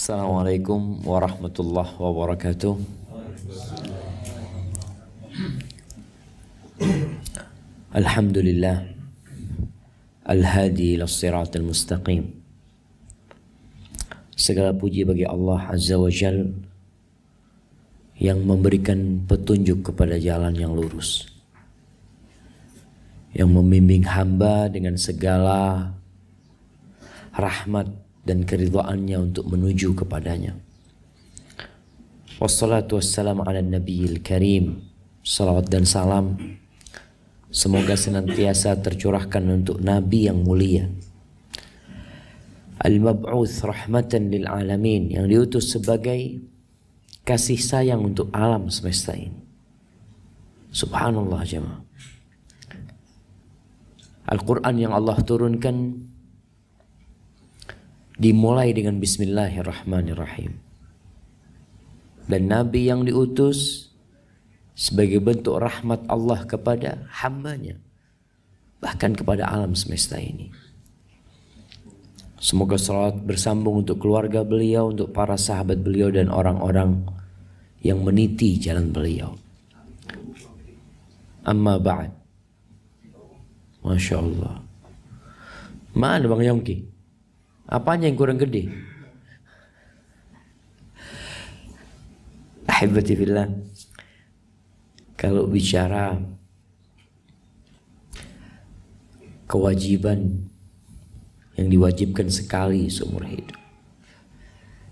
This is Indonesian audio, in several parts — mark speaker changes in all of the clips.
Speaker 1: Assalamualaikum warahmatullahi wabarakatuh. Alhamdulillah Al-Hadi ila siratal mustaqim. Segala puji bagi Allah Azza wa Jal yang memberikan petunjuk kepada jalan yang lurus, yang membimbing hamba dengan segala rahmat dan keridhaannya untuk menuju kepadanya. Wassalatu wassalamu ala nabiyil karim. Salawat dan salam semoga senantiasa tercurahkan untuk Nabi yang mulia, al-mab'uts rahmatan lil alamin, yang diutus sebagai kasih sayang untuk alam semesta ini. Subhanallah jemaah. Al-Quran yang Allah turunkan dimulai dengan Bismillahirrahmanirrahim. Dan Nabi yang diutus sebagai bentuk rahmat Allah kepada hambanya, bahkan kepada alam semesta ini. Semoga salawat bersambung untuk keluarga beliau, untuk para sahabat beliau dan orang-orang yang meniti jalan beliau. Amma ba'd. Masya Allah. Mana Bang Yongki? Apanya yang kurang gede? Ahibati fillah, kalau bicara kewajiban yang diwajibkan sekali seumur hidup,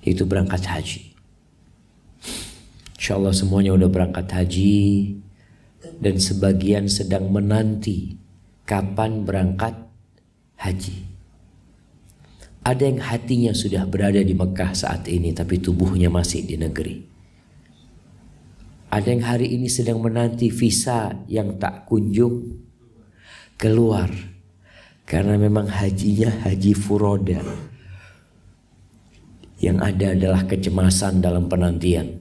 Speaker 1: itu berangkat haji. InsyaAllah semuanya udah berangkat haji, dan sebagian sedang menanti kapan berangkat haji. Ada yang hatinya sudah berada di Mekah saat ini, tapi tubuhnya masih di negeri. Ada yang hari ini sedang menanti visa yang tak kunjung keluar, karena memang hajinya haji furoda. Yang ada adalah kecemasan dalam penantian.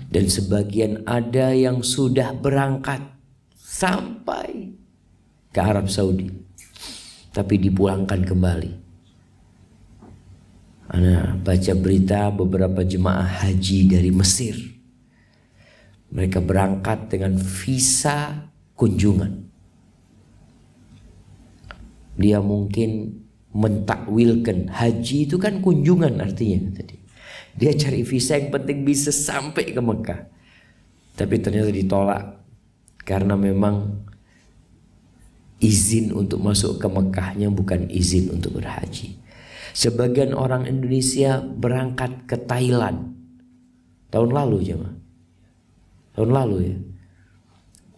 Speaker 1: Dan sebagian ada yang sudah berangkat sampai ke Arab Saudi, tapi dipulangkan kembali. Ana baca berita beberapa jemaah haji dari Mesir. Mereka berangkat dengan visa kunjungan. Dia mungkin mentakwilkan haji itu kan kunjungan artinya tadi. Dia cari visa yang penting bisa sampai ke Mekah. Tapi ternyata ditolak karena memang izin untuk masuk ke Mekahnya bukan izin untuk berhaji. Sebagian orang Indonesia berangkat ke Thailand tahun lalu jemaah. Tahun lalu ya.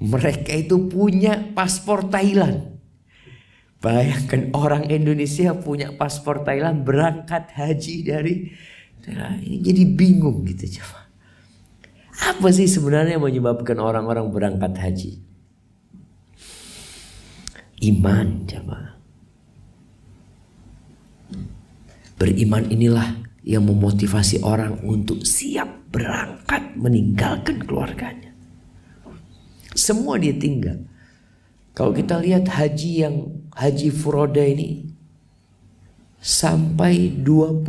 Speaker 1: Mereka itu punya paspor Thailand. Bayangkan orang Indonesia punya paspor Thailand berangkat haji dari Thailand. Jadi bingung gitu jemaah. Apa sih sebenarnya yang menyebabkan orang-orang berangkat haji? Iman jemaah. Beriman inilah yang memotivasi orang untuk siap berangkat meninggalkan keluarganya. Semua dia tinggal. Kalau kita lihat haji yang haji furoda ini sampai 20.000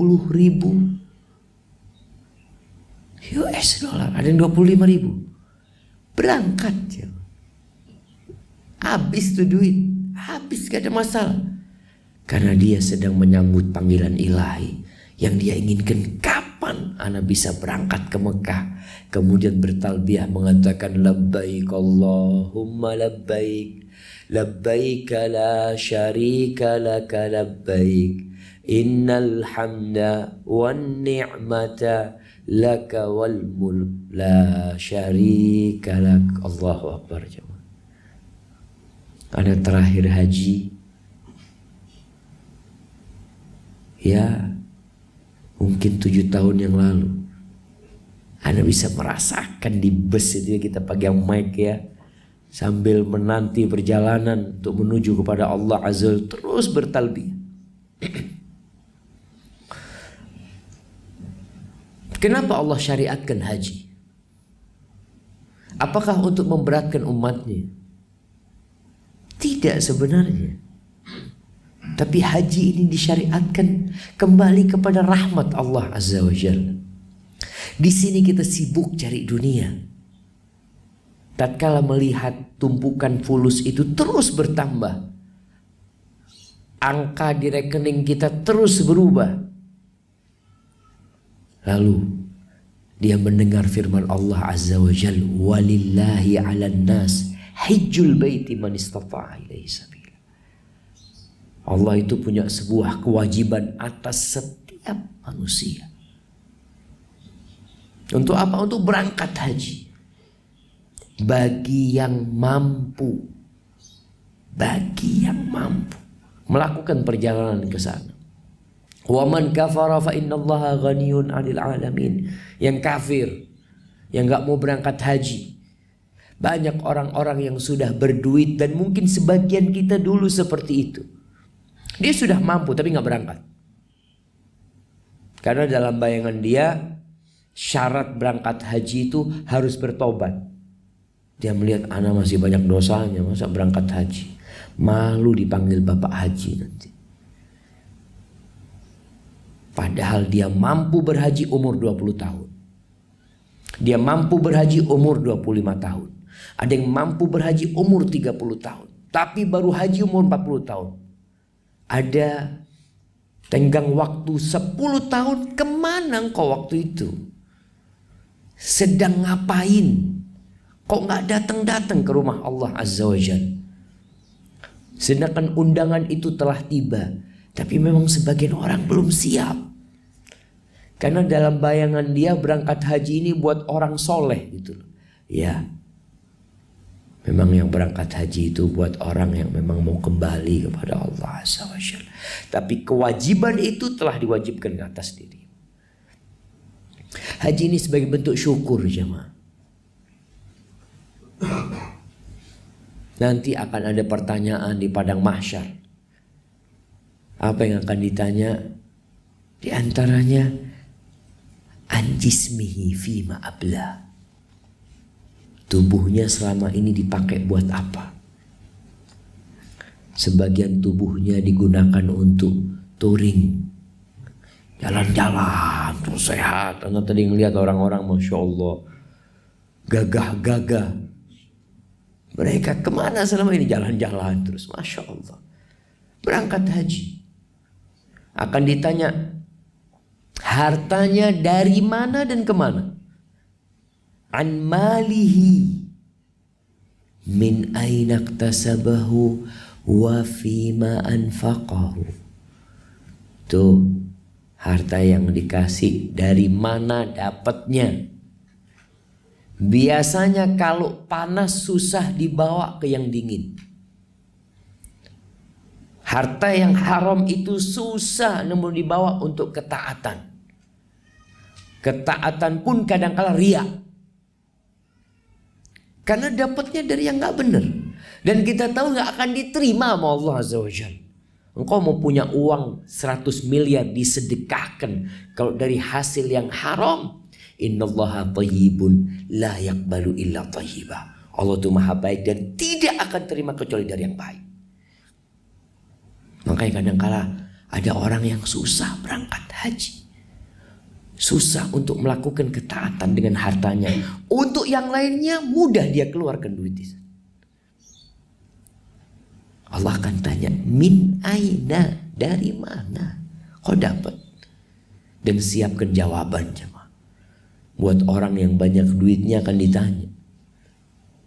Speaker 1: US dollar, ada yang 25.000 berangkat ya. Habis tuh duit, habis gak ada masalah. Karena dia sedang menyambut panggilan ilahi yang dia inginkan, kapan ana bisa berangkat ke Mekah, kemudian bertalbiyah mengatakan labbaik Allahumma labbaik, labbaik la syarika laka labbaik, innal hamda wan ni'mata laka wal mulk la syarika lak. Allahu akbar jemaah. Ana terakhir haji ya mungkin 7 tahun yang lalu. Anda bisa merasakan di bus itu kita pegang mic ya, sambil menanti perjalanan untuk menuju kepada Allah Azza wa Jalla, terus bertalbiyah. Kenapa Allah syariatkan haji? Apakah untuk memberatkan umatnya? Tidak sebenarnya. Tapi haji ini disyariatkan kembali kepada rahmat Allah Azza wa Jalla. Di sini kita sibuk cari dunia. Tatkala melihat tumpukan fulus itu terus bertambah, angka di rekening kita terus berubah, lalu dia mendengar firman Allah Azza wa Jalla, walillahi 'alan nas hajjul baiti man istata'a ilaihi sabila. Allah itu punya sebuah kewajiban atas setiap manusia. Untuk apa? Untuk berangkat haji. Bagi yang mampu. Bagi yang mampu melakukan perjalanan ke sana. Wa man kafara fa innallaha ghaniyun 'anil 'alamin. Yang kafir, yang enggak mau berangkat haji. Banyak orang-orang yang sudah berduit, dan mungkin sebagian kita dulu seperti itu. Dia sudah mampu tapi nggak berangkat. Karena dalam bayangan dia syarat berangkat haji itu harus bertobat. Dia melihat anak masih banyak dosanya, masa berangkat haji. Malu dipanggil bapak haji nanti. Padahal dia mampu berhaji umur 20 tahun. Dia mampu berhaji umur 25 tahun. Ada yang mampu berhaji umur 30 tahun. Tapi baru haji umur 40 tahun. Ada tenggang waktu 10 tahun. Kemana engkau waktu itu? Sedang ngapain? Kok gak datang-datang ke rumah Allah Azza wa Jalla? Sedangkan undangan itu telah tiba, tapi memang sebagian orang belum siap. Karena dalam bayangan dia berangkat haji ini buat orang soleh gitu loh. Ya, memang yang berangkat haji itu buat orang yang memang mau kembali kepada Allah Azza wa Jalla. Tapi kewajiban itu telah diwajibkan ke atas diri. Haji ini sebagai bentuk syukur jemaah. Nanti akan ada pertanyaan di padang mahsyar. Apa yang akan ditanya? Di antaranya, anjismihi fima abla. Tubuhnya selama ini dipakai buat apa? Sebagian tubuhnya digunakan untuk touring, jalan-jalan, terus sehat. Anda tadi ngelihat orang-orang, Masya Allah, gagah-gagah. Mereka kemana selama ini? Jalan-jalan terus, Masya Allah. Berangkat haji. Akan ditanya, hartanya dari mana dan kemana? An malihi min aina iktasabahu wa fima anfaqahu. Tuh, harta yang dikasih dari mana dapatnya. Biasanya kalau panas susah dibawa ke yang dingin. Harta yang haram itu susah namun dibawa untuk ketaatan. Ketaatan pun kadang-kala riya. Karena dapatnya dari yang gak benar. Dan kita tahu gak akan diterima sama Allah Azza wa Jalla. Engkau mau punya uang 100 miliar disedekahkan. Kalau dari hasil yang haram, innallaha thayyibun la yaqbalu illa thayyiba. Allah itu maha baik dan tidak akan terima kecuali dari yang baik. Makanya kadang-kala ada orang yang susah berangkat haji. Susah untuk melakukan ketaatan dengan hartanya. Untuk yang lainnya mudah dia keluarkan duit itu. Allah akan tanya, min aina, dari mana kau dapat? Dan siapkan jawaban jemaah. Buat orang yang banyak duitnya akan ditanya.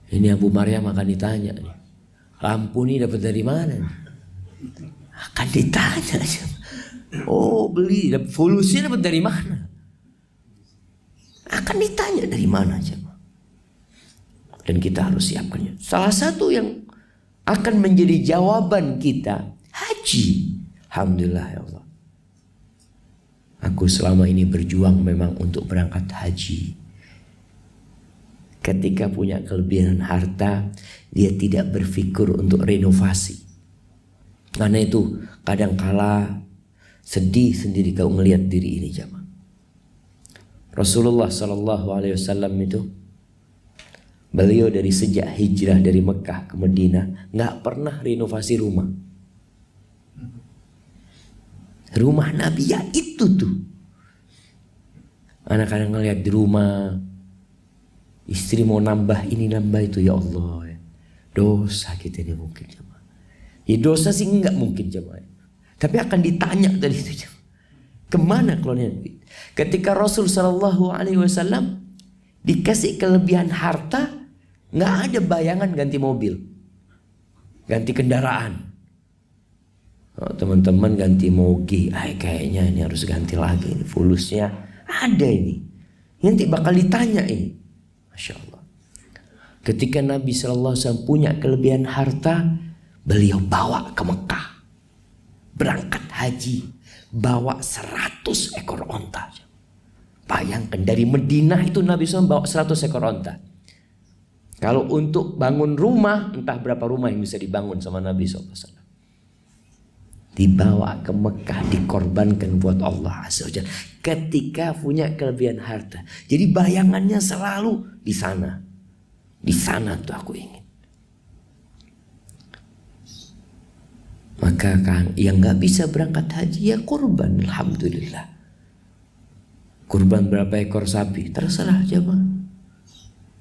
Speaker 1: Ini Abu Maryam akan ditanya nih. Lampu ini dapat dari mana nih? Akan ditanya jemaah. Oh beli, fulusnya dapat dari mana? Akan ditanya dari mana jemaah. Dan kita harus siapkannya. Salah satu yang akan menjadi jawaban kita, haji. Alhamdulillah ya Allah. Aku selama ini berjuang memang untuk berangkat haji. Ketika punya kelebihan harta, dia tidak berpikir untuk renovasi. Karena itu kadangkala sedih sendiri kau ngelihat diri ini jemaah. Rasulullah SAW itu, beliau dari sejak hijrah dari Mekah ke Madinah nggak pernah renovasi rumah. Rumah Nabi ya itu tuh. Anak kadang ngeliat di rumah, istri mau nambah ini nambah itu, ya Allah, dosa kita ini mungkin jemaah. Ya dosa sih enggak mungkin jemaah. Tapi akan ditanya tadi itu jemaah. Kemana keluarnya duit? Ketika Rasul Shallallahu Alaihi Wasallam dikasih kelebihan harta, nggak ada bayangan ganti mobil, ganti kendaraan. Oh, teman-teman ganti moge, kayaknya ini harus ganti lagi, ini fulusnya ada ini. Nanti bakal ditanya ini, masya Allah. Ketika Nabi Shallallahu Alaihi Wasallam punya kelebihan harta, beliau bawa ke Mekah, berangkat haji. Bawa 100 ekor onta. Bayangkan dari Madinah itu Nabi SAW bawa 100 ekor onta. Kalau untuk bangun rumah, entah berapa rumah yang bisa dibangun sama Nabi SAW. Dibawa ke Mekah, dikorbankan buat Allah Azza wa Jalla. Ketika punya kelebihan harta. Jadi bayangannya selalu di sana. Di sana tuh aku ingin. Maka kan yang nggak bisa berangkat haji ya kurban, alhamdulillah. Kurban berapa ekor sapi terserah jemaah.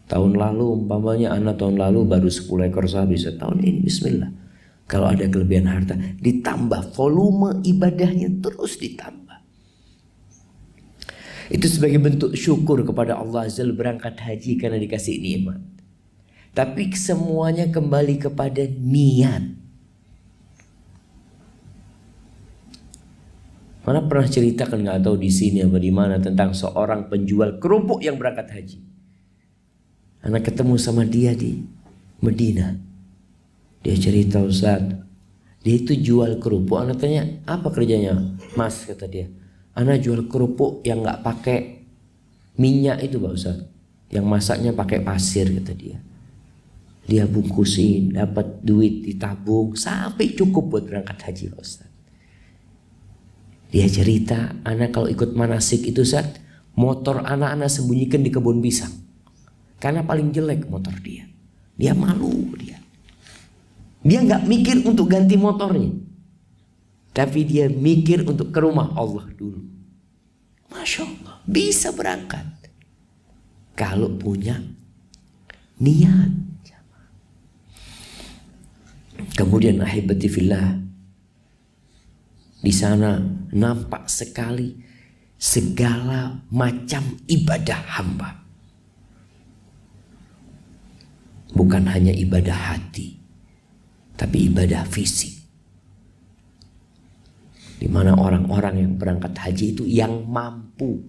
Speaker 1: Tahun lalu umpamanya anak tahun lalu baru 10 ekor sapi, setahun ini bismillah. Kalau ada kelebihan harta ditambah volume ibadahnya terus ditambah. Itu sebagai bentuk syukur kepada Allah Azza wa Jalla berangkat haji karena dikasih nikmat. Tapi semuanya kembali kepada niat. Mana pernah ceritakan nggak tahu di sini apa di mana tentang seorang penjual kerupuk yang berangkat haji. Anak ketemu sama dia di Medina. Dia cerita, Ustaz, dia itu jual kerupuk. Anak tanya, apa kerjanya? Mas, kata dia, anak jual kerupuk yang nggak pakai minyak itu Pak Ustaz. Yang masaknya pakai pasir, kata dia. Dia bungkusin, dapat duit ditabung sampai cukup buat berangkat haji Pak Ustaz. Dia cerita, anak kalau ikut manasik itu Ustaz, motor anak-anak sembunyikan di kebun pisang. Karena paling jelek motor dia. Dia malu dia. Dia nggak mikir untuk ganti motornya. Tapi dia mikir untuk ke rumah Allah dulu. Masya Allah, bisa berangkat. Kalau punya niat. Kemudian ahibati fillah. Di sana nampak sekali segala macam ibadah hamba. Bukan hanya ibadah hati, tapi ibadah fisik. Di mana orang-orang yang berangkat haji itu yang mampu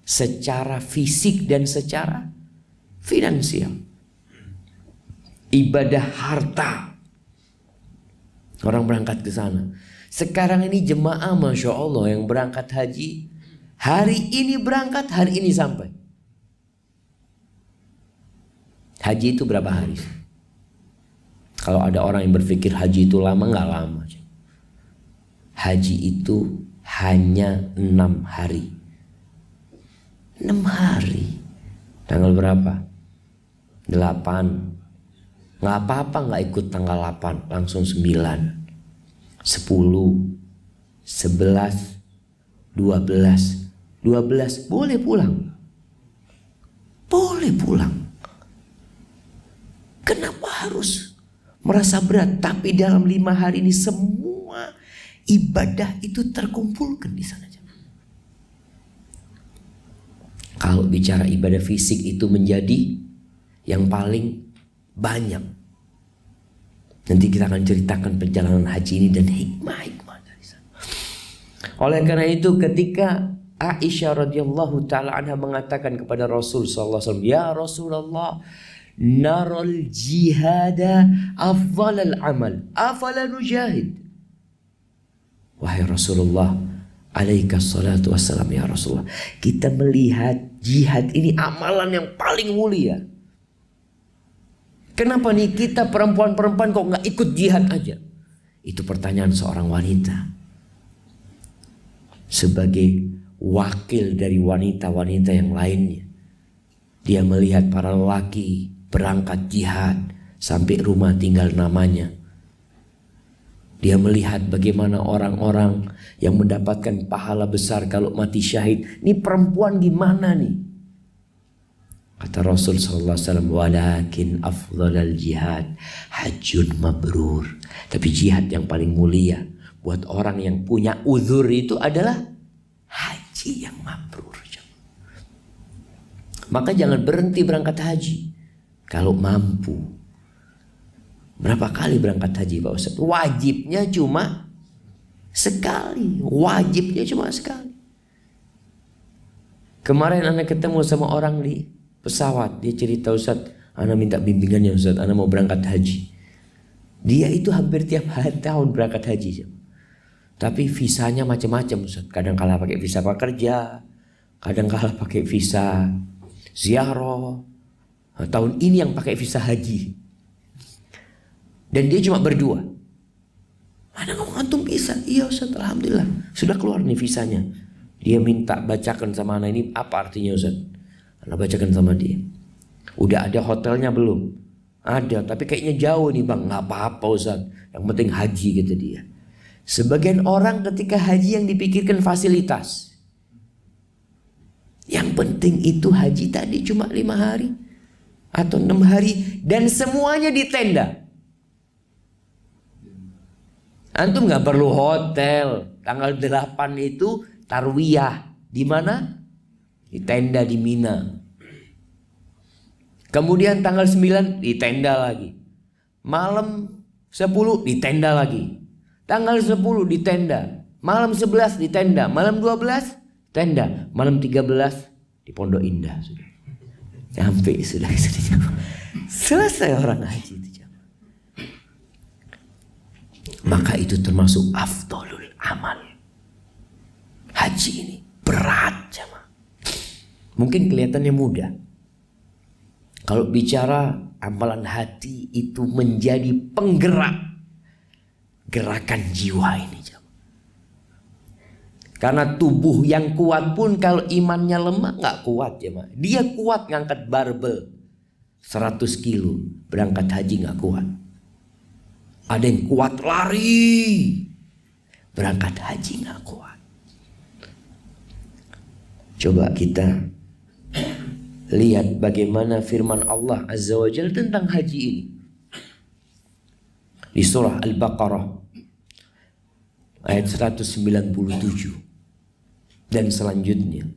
Speaker 1: secara fisik dan secara finansial. Ibadah harta. Orang berangkat ke sana. Sekarang ini jemaah Masya Allah yang berangkat haji, hari ini berangkat, hari ini sampai. Haji itu berapa hari? Kalau ada orang yang berpikir haji itu lama, nggak lama. Haji itu hanya 6 hari. 6 hari. Tanggal berapa? 8. Nggak apa-apa nggak ikut tanggal 8, langsung 9. 10, 11, 12 boleh pulang. Boleh pulang. Kenapa harus merasa berat? Tapi dalam 5 hari ini semua ibadah itu terkumpulkan di sana. Kalau bicara ibadah fisik itu menjadi yang paling banyak. Nanti kita akan ceritakan perjalanan haji ini dan hikmah-hikmah dari sana. Oleh karena itu ketika Aisyah radhiyallahu taala anha mengatakan kepada Rasul sallallahu alaihi wasallam, "Ya Rasulullah, naral jihada afdalal amal, afala nujahid?" Wahai Rasulullah, alaika salatu wassalam ya Rasulullah, kita melihat jihad ini amalan yang paling mulia. Kenapa nih kita perempuan-perempuan kok nggak ikut jihad aja? Itu pertanyaan seorang wanita. Sebagai wakil dari wanita-wanita yang lainnya. Dia melihat para lelaki berangkat jihad sampai rumah tinggal namanya. Dia melihat bagaimana orang-orang yang mendapatkan pahala besar kalau mati syahid. Ini perempuan gimana nih? Kata Rasul sallallahu alaihi wasallam, "Walakin afdhalal jihad hajjun mabrur." Tapi jihad yang paling mulia buat orang yang punya uzur itu adalah haji yang mabrur. Maka jangan berhenti berangkat haji kalau mampu. Berapa kali berangkat haji Pak Ustaz? Wajibnya cuma sekali. Wajibnya cuma sekali. Kemarin anak ketemu sama orang di pesawat. Dia cerita, Ustaz, anak minta bimbingannya Ustaz, anak mau berangkat haji. Dia itu hampir tiap tahun berangkat haji. Tapi visanya macam-macam Ustaz. Kadang kala pakai visa pekerja, kadang kala pakai visa ziarah. Tahun ini yang pakai visa haji. Dan dia cuma berdua. Anak ngomong, antum bisa? Iya Ustaz, alhamdulillah. Sudah keluar nih visanya. Dia minta bacakan sama anak ini apa artinya Ustaz. Anak bacakan sama dia. Udah ada hotelnya belum? Ada, tapi kayaknya jauh nih bang. Gak apa-apa Ustaz, yang penting haji kata dia. Sebagian orang ketika haji yang dipikirkan fasilitas. Yang penting itu haji tadi cuma 5 hari atau 6 hari. Dan semuanya di tenda. Antum nggak perlu hotel. Tanggal 8 itu tarwiyah. Di mana? Di tenda di Mina. Kemudian tanggal 9 di tenda lagi. Malam 10 di tenda lagi. Tanggal 10 di tenda. Malam 11 di tenda. Malam 12 tenda. Malam 13 di Pondok Indah. Sudah. Sampai sudah. Selesai orang haji itu. Maka itu termasuk afdolul amal. Haji ini berat jemaah. Mungkin kelihatannya mudah. Kalau bicara amalan hati itu menjadi penggerak gerakan jiwa ini jemaah. Karena tubuh yang kuat pun kalau imannya lemah nggak kuat jemaah. Dia kuat ngangkat barbel 100 kilo berangkat haji nggak kuat. Ada yang kuat lari, berangkat haji nggak kuat. Coba kita lihat bagaimana firman Allah Azza wa Jalla tentang haji ini. Di surah Al-Baqarah ayat 197 dan selanjutnya.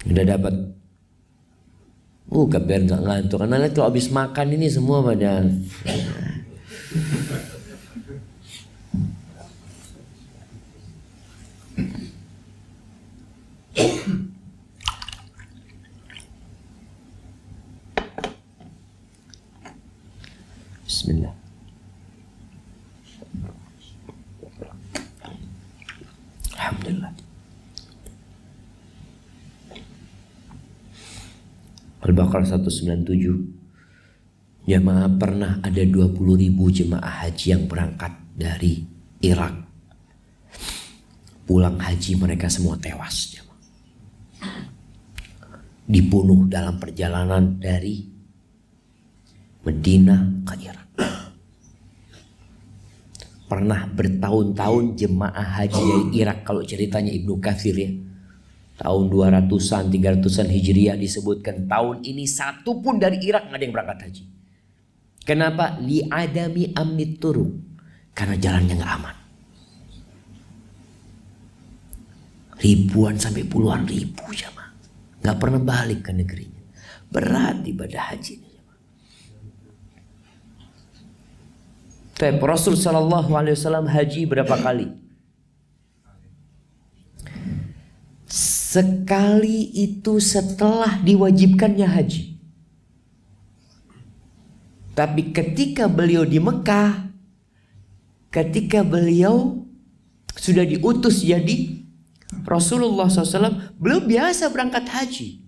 Speaker 1: Udah dapat? Biar nggak ngantuk. Karena itu habis makan ini semua pada. Bismillah. Alhamdulillah. Al-Baqarah 197. Jemaah pernah ada 20.000 jemaah haji yang berangkat dari Irak. Pulang haji mereka semua tewas jemaah. Dibunuh dalam perjalanan dari Madinah ke Irak. Pernah bertahun-tahun jemaah haji dari Irak, kalau ceritanya Ibnu Katsir ya. Tahun 200-an, 300-an Hijriah disebutkan tahun ini satu pun dari Irak nggak ada yang berangkat haji. Kenapa? Li'adami amnit turuq. Karena jalannya nggak aman. Ribuan sampai puluhan ribu jemaah nggak pernah balik ke negerinya. Berat ibadah haji ini. Tapi Rasul Sallallahu Alaihi Wasallam haji berapa kali? Sekali itu setelah diwajibkannya haji. Tapi ketika beliau di Mekah, ketika beliau sudah diutus jadi Rasulullah SAW, beliau biasa berangkat haji.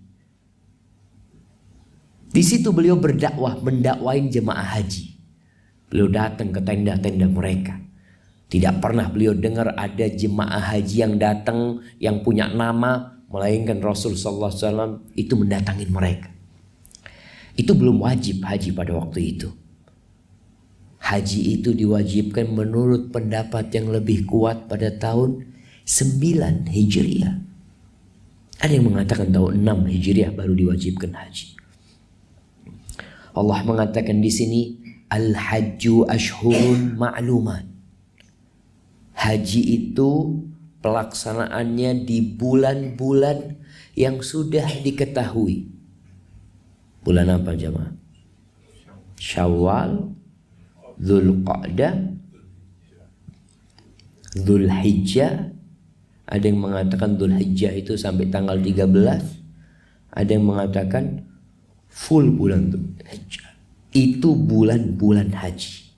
Speaker 1: Di situ beliau berdakwah, mendakwain jemaah haji. Beliau datang ke tenda-tenda mereka. Tidak pernah beliau dengar ada jemaah haji yang datang yang punya nama, melainkan Rasul Sallallahu Alaihi Wasallam itu mendatangin mereka. Itu belum wajib haji pada waktu itu. Haji itu diwajibkan menurut pendapat yang lebih kuat pada tahun 9 Hijriah. Ada yang mengatakan tahun 6 Hijriah baru diwajibkan haji. Allah mengatakan di sini al-hajju ashhurun ma'lumat. Haji itu pelaksanaannya di bulan-bulan yang sudah diketahui. Bulan apa jemaah? Syawal, Dzulqa'dah, Dzulhijjah. Ada yang mengatakan Dzulhijjah itu sampai tanggal 13. Ada yang mengatakan full bulan Dzulhijjah. Itu bulan-bulan haji.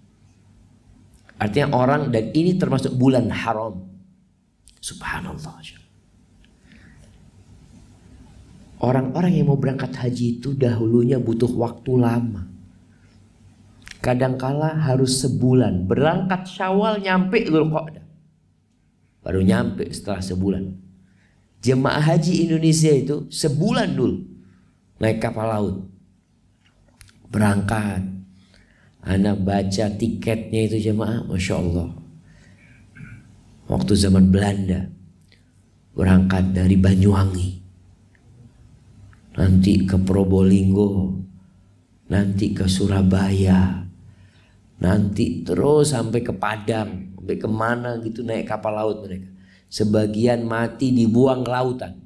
Speaker 1: Artinya orang, dan ini termasuk bulan haram. Subhanallah. Orang-orang yang mau berangkat haji itu dahulunya butuh waktu lama. Kadangkala harus sebulan. Berangkat Syawal nyampe Dzulqa'dah. Baru nyampe setelah sebulan. Jemaah haji Indonesia itu sebulan dulu naik kapal laut. Berangkat. Anak baca tiketnya itu jemaah, Masya Allah. Waktu zaman Belanda. Berangkat dari Banyuwangi. Nanti ke Probolinggo. Nanti ke Surabaya. Nanti terus sampai ke Padang, sampai kemana gitu naik kapal laut mereka. Sebagian mati dibuang ke lautan,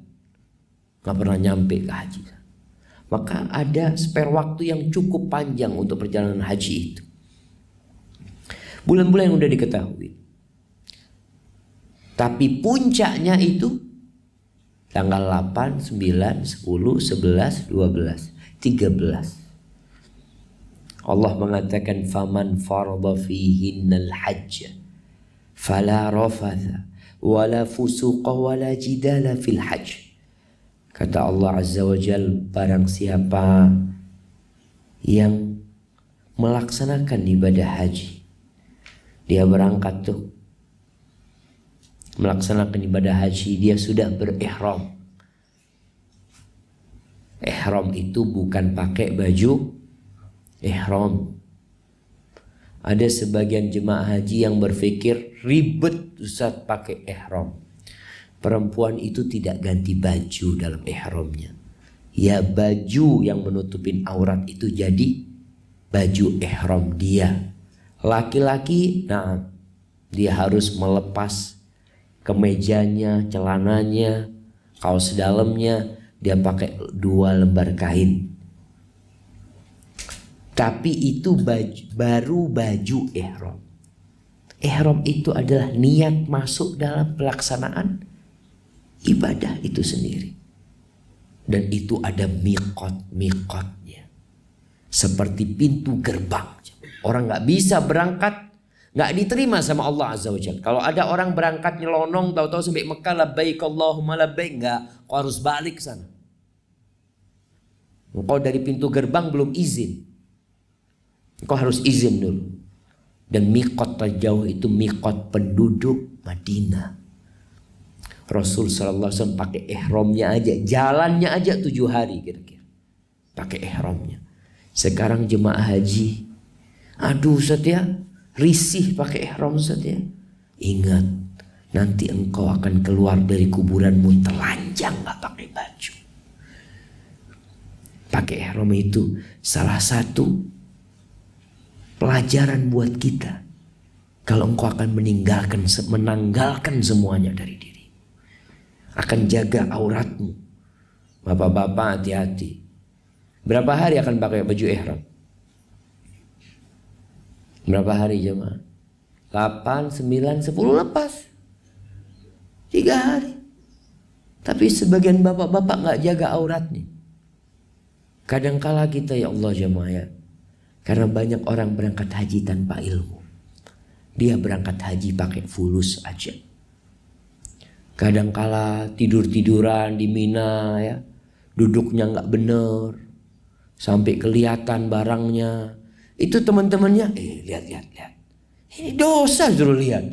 Speaker 1: nggak pernah nyampe ke haji. Maka ada spare waktu yang cukup panjang untuk perjalanan haji itu. Bulan-bulan yang udah diketahui. Tapi puncaknya itu tanggal 8, 9, 10, 11, 12, 13. Allah mengatakan faman farada fihinnal hajj fala rafatha wala fusuqa wala jidala fil hajj. Kata Allah Azza wa Jal, barang siapa yang melaksanakan ibadah haji, dia berangkat tuh melaksanakan ibadah haji, dia sudah berihram. Ihram itu bukan pakai baju ihram. Ada sebagian jemaah haji yang berpikir ribet Ustaz pakai ihram. Perempuan itu tidak ganti baju dalam ihramnya. Ya baju yang menutupin aurat itu jadi baju ihram dia. Laki-laki, nah dia harus melepas kemejanya, celananya, kaos dalamnya, dia pakai 2 lembar kain. Tapi itu baru baju ihram. Ihram itu adalah niat masuk dalam pelaksanaan ibadah itu sendiri. Dan itu ada miqat-miqatnya. Seperti pintu gerbang. Orang gak bisa berangkat, gak diterima sama Allah Azza wa Jalla. Kalau ada orang berangkat nyelonong, tahu-tahu sampai Mekah, labbaik Allahumma labbaik, enggak, kau harus balik sana. Engkau dari pintu gerbang belum izin. Engkau harus izin dulu. Dan miqat terjauh itu miqat penduduk Madinah. Rasul SAW pakai ihramnya aja, jalannya aja 7 hari kira-kira. Pakai ihramnya. Sekarang jemaah haji, aduh Ustaz ya, risih pakai ihram Ustaz ya. Ingat, nanti engkau akan keluar dari kuburanmu telanjang gak pakai baju. Pakai ihram itu salah satu pelajaran buat kita. Kalau engkau akan menanggalkan semuanya dari diri, akan jaga auratmu. Bapak-bapak hati-hati. Berapa hari akan pakai baju ihram? Berapa hari jemaah? 8, 9, 10 lepas. 3 hari. Tapi sebagian bapak-bapak gak jaga auratnya. Kadangkala kita ya Allah jemaah ya, karena banyak orang berangkat haji tanpa ilmu. Dia berangkat haji pakai fulus aja. Kadangkala tidur-tiduran di Mina ya, duduknya nggak bener, sampai kelihatan barangnya. Itu teman-temannya, lihat. Ini dosa suruh lihat.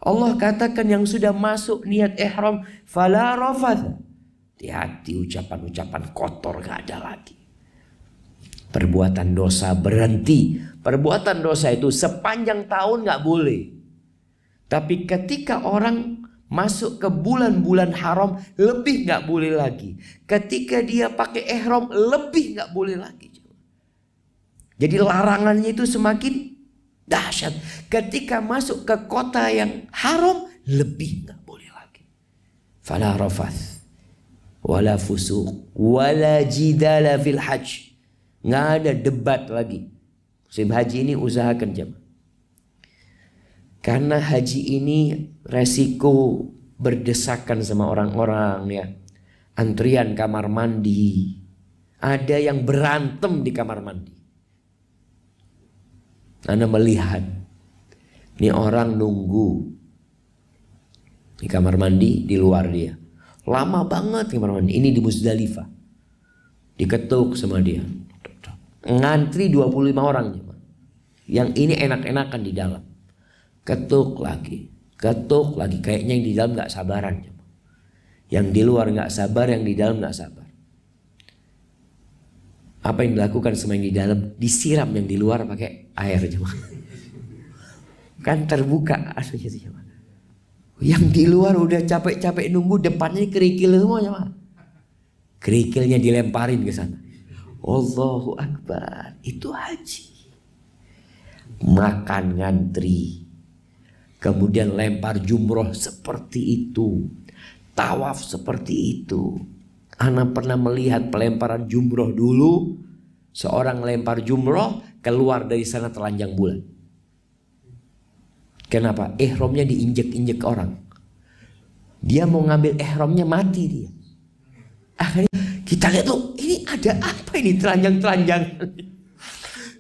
Speaker 1: Allah katakan yang sudah masuk niat ihram, fala rafath. Hati-hati ucapan-ucapan kotor gak ada lagi. Perbuatan dosa berhenti. Perbuatan dosa itu sepanjang tahun nggak boleh. Tapi ketika orang masuk ke bulan-bulan haram, lebih nggak boleh lagi. Ketika dia pakai ihram, lebih nggak boleh lagi. Jadi larangannya itu semakin dahsyat. Ketika masuk ke kota yang haram, lebih nggak boleh lagi. Fala rafath, wala fusuq, wala jidala fil hajj. Nggak ada debat lagi. Musim haji ini usahakan jemaah. Karena haji ini resiko berdesakan sama orang-orang ya. Antrian kamar mandi. Ada yang berantem di kamar mandi. Anda melihat. Ini orang nunggu di kamar mandi di luar dia. Lama banget kamar mandi. Ini di Muzdalifah. Diketuk sama dia. Ngantri 25 orang. Yang ini enak-enakan di dalam. Ketuk lagi. Ketuk lagi. Kayaknya yang di dalam gak sabaran. Yang di luar gak sabar, yang di dalam gak sabar. Apa yang dilakukan sama yang di dalam? Disiram yang di luar pakai air. Kan terbuka. Yang di luar udah capek-capek nunggu, depannya kerikil semua. Kerikilnya dilemparin ke sana. Allahu Akbar. Itu haji. Makan ngantri. Kemudian lempar jumroh seperti itu. Tawaf seperti itu. Ana pernah melihat pelemparan jumroh dulu. Seorang lempar jumroh keluar dari sana telanjang bulan. Kenapa? Ihramnya diinjek-injek orang. Dia mau ngambil ihramnya, mati dia. Akhirnya kita lihat loh, ini ada apa ini telanjang-telanjang.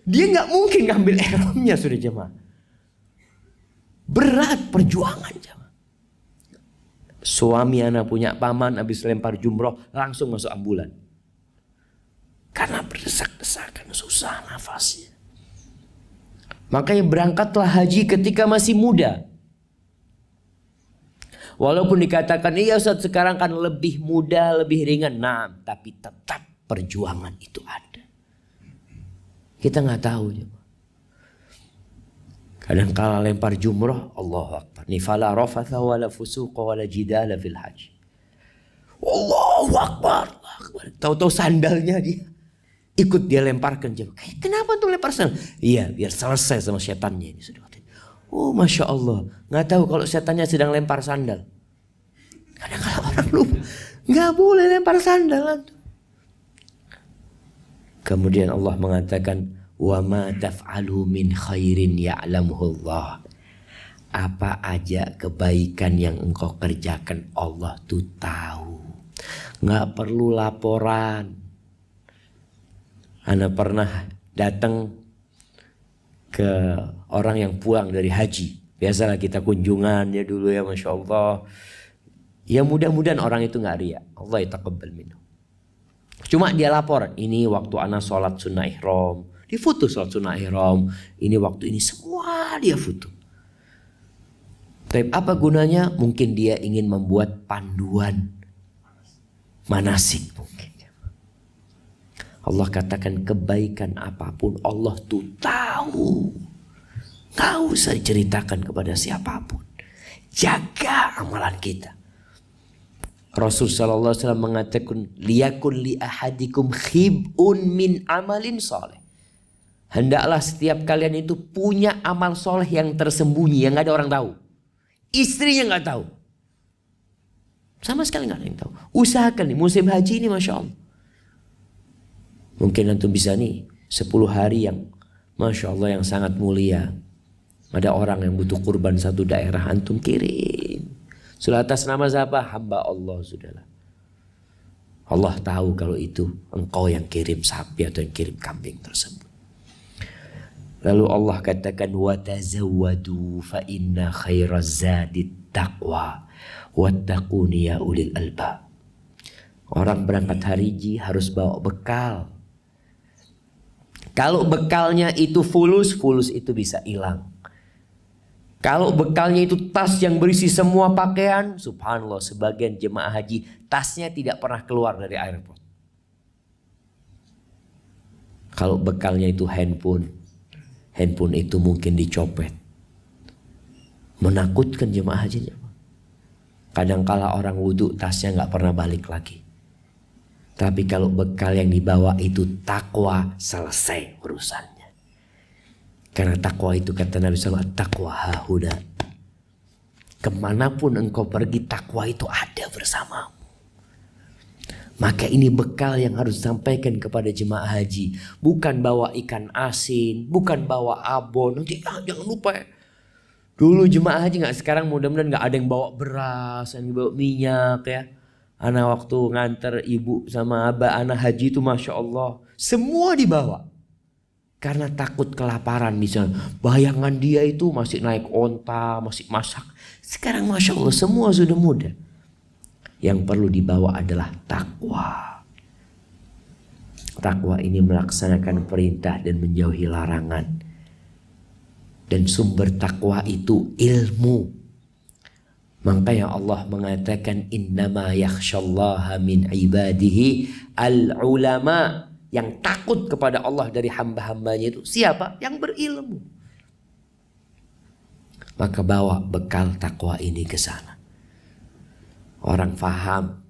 Speaker 1: Dia nggak mungkin ngambil ihramnya, sudah jemaah. Berat perjuangan jemaah. Suami anak punya paman habis lempar jumroh langsung masuk ambulan. Karena berdesak-desakan, susah nafasnya. Makanya berangkatlah haji ketika masih muda. Walaupun dikatakan iya Ustaz sekarang kan lebih muda, lebih ringan. Nah, tapi tetap perjuangan itu ada. Kita nggak tahu. Kadang kala lempar jumrah, Allahu Akbar. Ni fala rafatha wala fusuqa wala jidala fil hajj. Allahu Akbar. Tahu-tahu sandalnya dia ikut dia lemparkan. Kenapa tuh lempar sandal? Iya, biar selesai sama setannya ini. Oh, Masya Allah. Nggak tahu kalau setannya sedang lempar sandal. Kadang kalau orang lupa, nggak boleh lempar sandal. Kemudian Allah mengatakan, wa ma taf'alu min khairin ya'lamuhu Allah. Apa aja kebaikan yang engkau kerjakan Allah tuh tahu. Nggak perlu laporan. Ana pernah datang ke orang yang pulang dari haji. Biasalah kita kunjungan ya dulu ya, Masya Allah. Ya mudah-mudahan orang itu nggak riya. Allah yataqabbal minhu. Cuma dia lapor, ini waktu ana sholat sunnah ihram. Dia foto sholat sunnah ihram. Ini waktu ini semua dia foto. Tapi apa gunanya? Mungkin dia ingin membuat panduan manasik mungkin. Allah katakan kebaikan apapun Allah tuh tahu. Gak usah diceritakan kepada siapapun. Jaga amalan kita. Rasul sallallahu alaihi wasallam mengatakan liyakun li ahadikum khib'un min amalin soleh. Hendaklah setiap kalian itu punya amal soleh yang tersembunyi, yang gak ada orang tahu. Istrinya gak tahu. Sama sekali gak ada yang tahu. Usahakan nih musim haji ini Masya Allah. Mungkin antum bisa nih 10 hari yang Masya Allah yang sangat mulia. Ada orang yang butuh kurban satu daerah, antum kirim. Sudah atas nama siapa? Hamba Allah, sudahlah. Allah tahu kalau itu engkau yang kirim sapi atau yang kirim kambing tersebut. Lalu Allah katakan watazawwadu fa inna khairaz zadit taqwa wattaquni ya ulil albab. Orang berangkat haji harus bawa bekal. Kalau bekalnya itu fulus itu bisa hilang. Kalau bekalnya itu tas yang berisi semua pakaian, subhanallah sebagian jemaah haji tasnya tidak pernah keluar dari airport. Kalau bekalnya itu handphone itu mungkin dicopet. Menakutkan jemaah haji. Kadangkala orang wudhu tasnya nggak pernah balik lagi. Tapi kalau bekal yang dibawa itu takwa, selesai urusannya. Karena takwa itu kata Nabi SAW, takwa hahuna. Kemanapun engkau pergi, takwa itu ada bersamamu. Maka ini bekal yang harus disampaikan kepada jemaah haji. Bukan bawa ikan asin, bukan bawa abon. Nanti jangan lupa ya. Dulu jemaah haji nggak, sekarang mudah-mudahan nggak ada yang bawa beras, yang bawa minyak ya. Anak waktu nganter ibu sama abah anak haji itu Masya Allah. Semua dibawa. Karena takut kelaparan misalnya. Bayangan dia itu masih naik onta, masih masak. Sekarang Masya Allah semua sudah mudah. Yang perlu dibawa adalah takwa. Takwa ini melaksanakan perintah dan menjauhi larangan. Dan sumber takwa itu ilmu. Makanya Allah mengatakan innama yakhsyallaha min ibadihi al-ulama. Yang takut kepada Allah dari hamba-hambanya itu siapa? Yang berilmu. Maka bawa bekal takwa ini ke sana. Orang faham.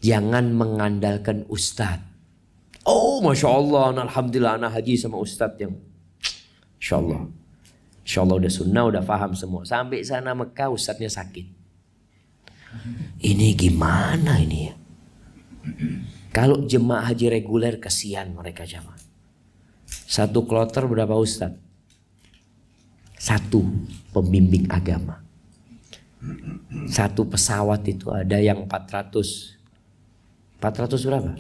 Speaker 1: Jangan mengandalkan ustadz. Oh Masya Allah, alhamdulillah anak haji sama ustadz yang Insya Allah. Insya Allah udah sunnah, udah paham semua. Sampai sana Mekah ustadznya sakit. Ini gimana ini ya? Kalau jemaah haji reguler kasihan mereka jemaah. Satu kloter berapa ustadz? Satu pembimbing agama. Satu pesawat itu ada yang 400. 400 berapa?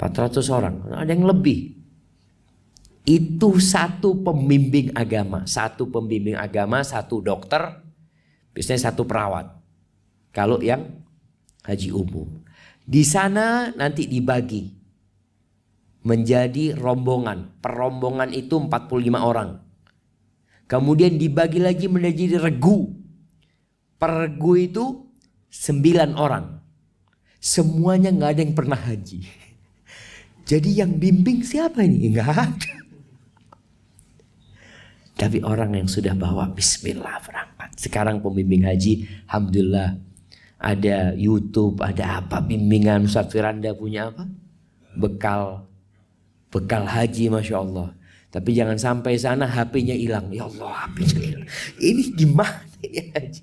Speaker 1: 400 orang. Ada yang lebih. Itu satu pembimbing agama. Satu pembimbing agama, satu dokter, biasanya satu perawat. Kalau yang haji umum. Di sana nanti dibagi menjadi rombongan. Per rombongan itu 45 orang. Kemudian dibagi lagi menjadi regu. Per regu itu 9 orang. Semuanya nggak ada yang pernah haji. Jadi yang bimbing siapa ini? Nggak ada. Tapi orang yang sudah bawa bismillah berangkat. Sekarang pembimbing haji, alhamdulillah ada YouTube, ada apa bimbingan. Ustaz Firanda punya apa? Bekal haji Masya Allah. Tapi jangan sampai sana HP-nya hilang. Ya Allah HP-nya hilang. Ini gimana ini haji?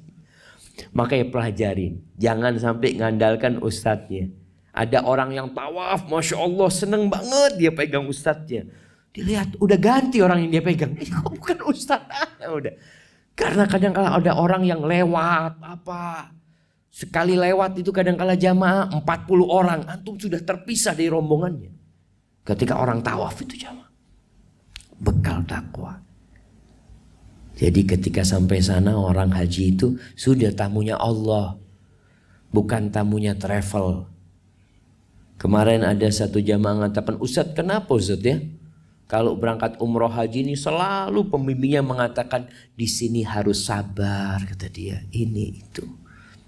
Speaker 1: Makanya pelajarin. Jangan sampai ngandalkan ustadznya. Ada orang yang tawaf Masya Allah seneng banget dia pegang ustadznya. Dilihat udah ganti orang yang dia pegang. Ini kok bukan ustadz udah. Karena kadang-kala ada orang yang lewat apa. Sekali lewat itu kadang-kala jamaah 40 orang. Antum sudah terpisah dari rombongannya. Ketika orang tawaf itu jamaah. Bekal takwa. Jadi ketika sampai sana orang haji itu sudah tamunya Allah. Bukan tamunya travel. Kemarin ada satu jamaah mengatakan, Ustadz kenapa Ustadz ya? Kalau berangkat umroh haji ini selalu pembimbingnya mengatakan di sini harus sabar kata dia. Ini itu.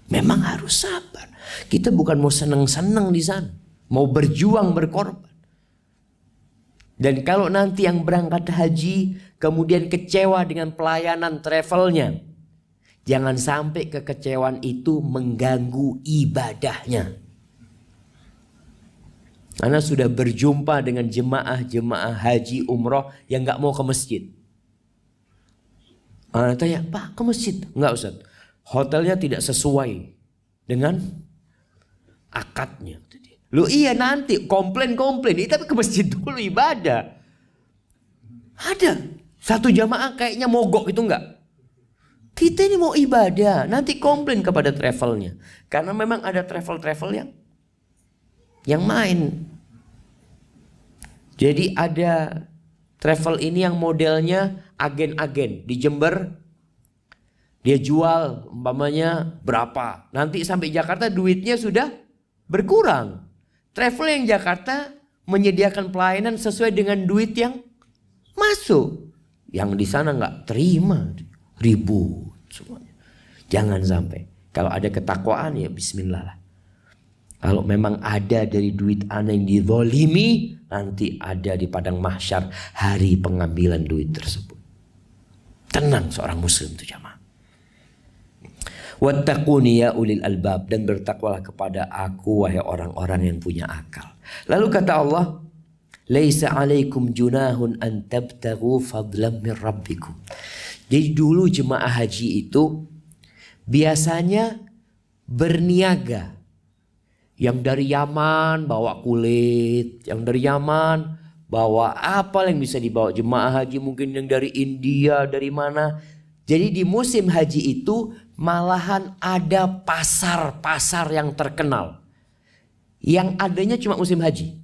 Speaker 1: Memang harus sabar. Kita bukan mau seneng-seneng di sana. Mau berjuang berkorban. Dan kalau nanti yang berangkat haji kemudian kecewa dengan pelayanan travelnya. Jangan sampai kekecewaan itu mengganggu ibadahnya. Karena sudah berjumpa dengan jemaah haji umroh yang gak mau ke masjid. Tanya, Pak ke masjid? Enggak Ustaz. Hotelnya tidak sesuai dengan akadnya. Lu iya nanti komplain. Tapi ke masjid dulu ibadah. Ada. Satu jamaah kayaknya mogok itu enggak. Kita ini mau ibadah. Nanti komplain kepada travelnya. Karena memang ada travel yang main. Jadi ada travel ini yang modelnya agen-agen di Jember. Dia jual umpamanya berapa. Nanti sampai Jakarta duitnya sudah berkurang. Travel yang Jakarta menyediakan pelayanan sesuai dengan duit yang masuk. Yang di sana nggak terima. Ribut semuanya. Jangan sampai. Kalau ada ketakwaan ya bismillah lah. Kalau memang ada dari duit ana yang dizalimi, nanti ada di padang mahsyar hari pengambilan duit tersebut. Tenang seorang muslim itu jamaah. Wattaquni ya ulil albab, dan bertakwalah kepada aku wahai orang-orang yang punya akal. Lalu kata Allah, laisa alaikum junahun an tabtaghu fadlan min rabbikum. Jadi dulu jemaah haji itu biasanya berniaga. Yang dari Yaman bawa kulit, yang dari Yaman bawa apa yang bisa dibawa jemaah haji, mungkin yang dari India, dari mana. Jadi di musim haji itu malahan ada pasar-pasar yang terkenal. Yang adanya cuma musim haji.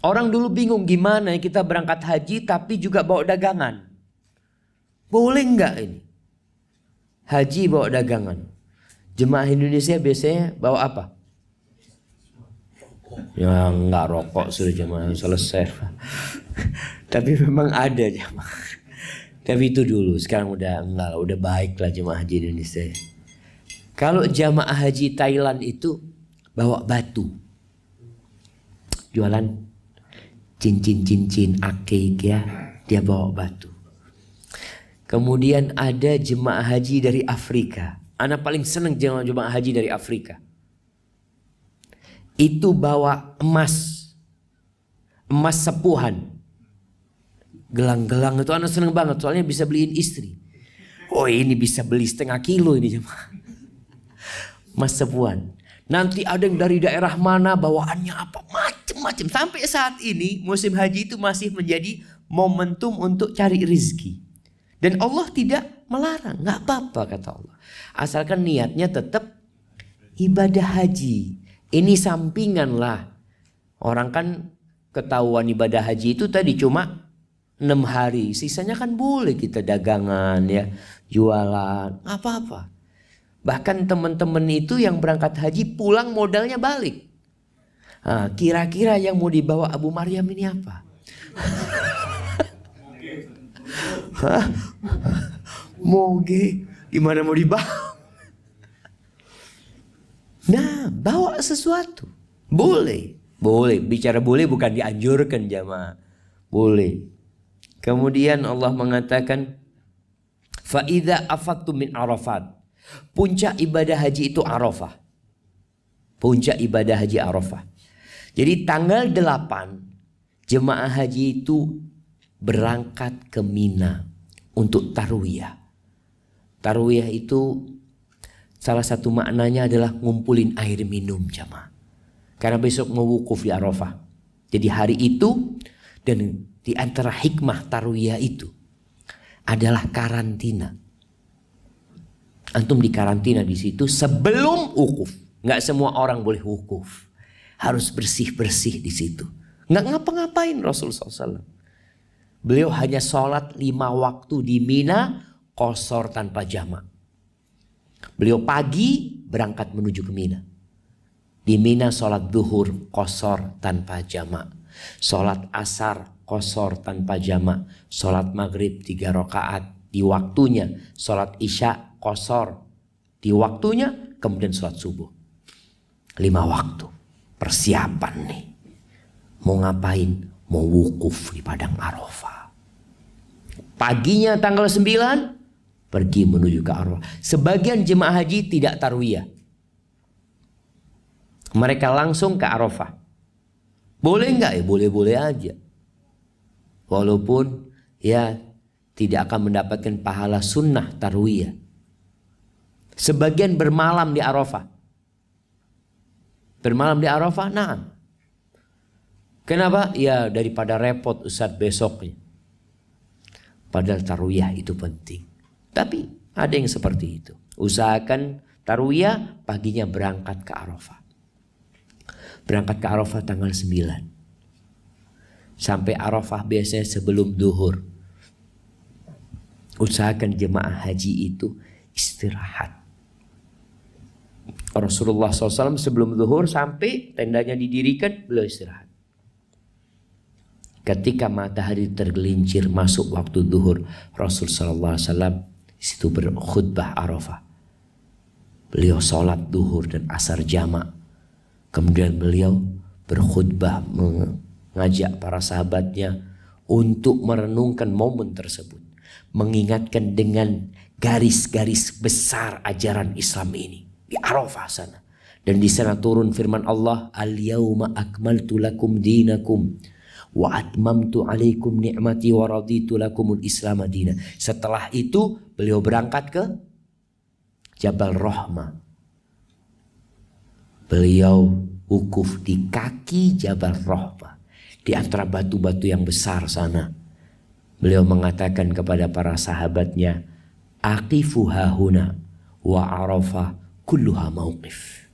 Speaker 1: Orang dulu bingung gimana kita berangkat haji tapi juga bawa dagangan. Boleh nggak ini? Haji bawa dagangan. Jemaah Indonesia biasanya bawa apa? Ya nggak rokok sudah jemaah selesai. Tapi memang ada jemaah. Tapi itu dulu, sekarang udah enggak, udah baik lah jemaah haji Indonesia. Kalau jemaah haji Thailand itu bawa batu. Jualan cincin-cincin akik ya, dia bawa batu. Kemudian ada jemaah haji dari Afrika. Anak paling senang jemaah haji dari Afrika. Itu bawa emas. Emas sepuhan. Gelang-gelang itu anak seneng banget, soalnya bisa beliin istri. Oh ini bisa beli 0,5 kilo ini jemaah. Mas sepuan. Nanti ada yang dari daerah mana bawaannya apa, macem-macem. Sampai saat ini musim haji itu masih menjadi momentum untuk cari rezeki. Dan Allah tidak melarang, nggak apa-apa kata Allah. Asalkan niatnya tetap ibadah haji. Ini sampingan lah. Orang kan ketahuan ibadah haji itu tadi cuma 6 hari, sisanya kan boleh kita dagangan ya, jualan, apa-apa. Bahkan teman-teman itu yang berangkat haji pulang modalnya balik. Nah, kira-kira yang mau dibawa Abu Maryam ini apa? Hah? Moge, gimana mau dibawa? Nah, bawa sesuatu. Boleh. Boleh, bicara boleh bukan dianjurkan jamaah. Boleh. Kemudian Allah mengatakan fa idza afattum min Arafat. Puncak ibadah haji itu Arafah. Puncak ibadah haji Arafah. Jadi tanggal 8 jemaah haji itu berangkat ke Mina untuk tarwiyah. Tarwiyah itu salah satu maknanya adalah ngumpulin air minum jemaah. Karena besok mau wukuf di Arafah. Jadi hari itu, dan di antara hikmah tarwiyah itu adalah karantina. Antum di karantina di situ sebelum wukuf. Nggak semua orang boleh wukuf. Harus bersih-bersih di situ. Nggak ngapa-ngapain Rasulullah SAW. Beliau hanya sholat 5 waktu di Mina, qashar tanpa jamak. Beliau pagi berangkat menuju ke Mina. Di Mina sholat duhur qashar tanpa jamak. Sholat asar qashar tanpa jamak. Sholat maghrib 3 rakaat di waktunya. Sholat isya qashar di waktunya. Kemudian sholat subuh 5 waktu. Persiapan nih. Mau ngapain? Mau wukuf di padang Arafah. Paginya tanggal 9 pergi menuju ke Arafah. Sebagian jemaah haji tidak tarwiyah. Mereka langsung ke Arafah. Boleh nggak ya? Boleh-boleh aja. Walaupun ya tidak akan mendapatkan pahala sunnah tarwiyah. Sebagian bermalam di Arafah. Bermalam di Arafah, nah. Kenapa? Ya daripada repot Ustadz besoknya. Padahal tarwiyah itu penting. Tapi ada yang seperti itu. Usahakan tarwiyah paginya berangkat ke Arafah. Berangkat ke Arafah tanggal 9. Sampai Arafah biasanya sebelum duhur. Usahakan jemaah haji itu istirahat. Rasulullah SAW sebelum zuhur sampai tendanya didirikan, beliau istirahat. Ketika matahari tergelincir masuk waktu zuhur, Rasul SAW situ berkhutbah Arafah. Beliau sholat zuhur dan asar jamak. Kemudian beliau berkhutbah mengajak para sahabatnya untuk merenungkan momen tersebut, mengingatkan dengan garis-garis besar ajaran Islam ini di Arafah sana. Dan di sana turun firman Allah, al-yauma akmaltu lakum dinakum wa atmamtu alaikum ni'mati wa raditu lakumul islam madina. Setelah itu beliau berangkat ke Jabal Rahmah. Beliau wukuf di kaki Jabal Rahmah, di antara batu-batu yang besar sana. Beliau mengatakan kepada para sahabatnya, aqifu hahuna wa Arafah kulluha mauqif.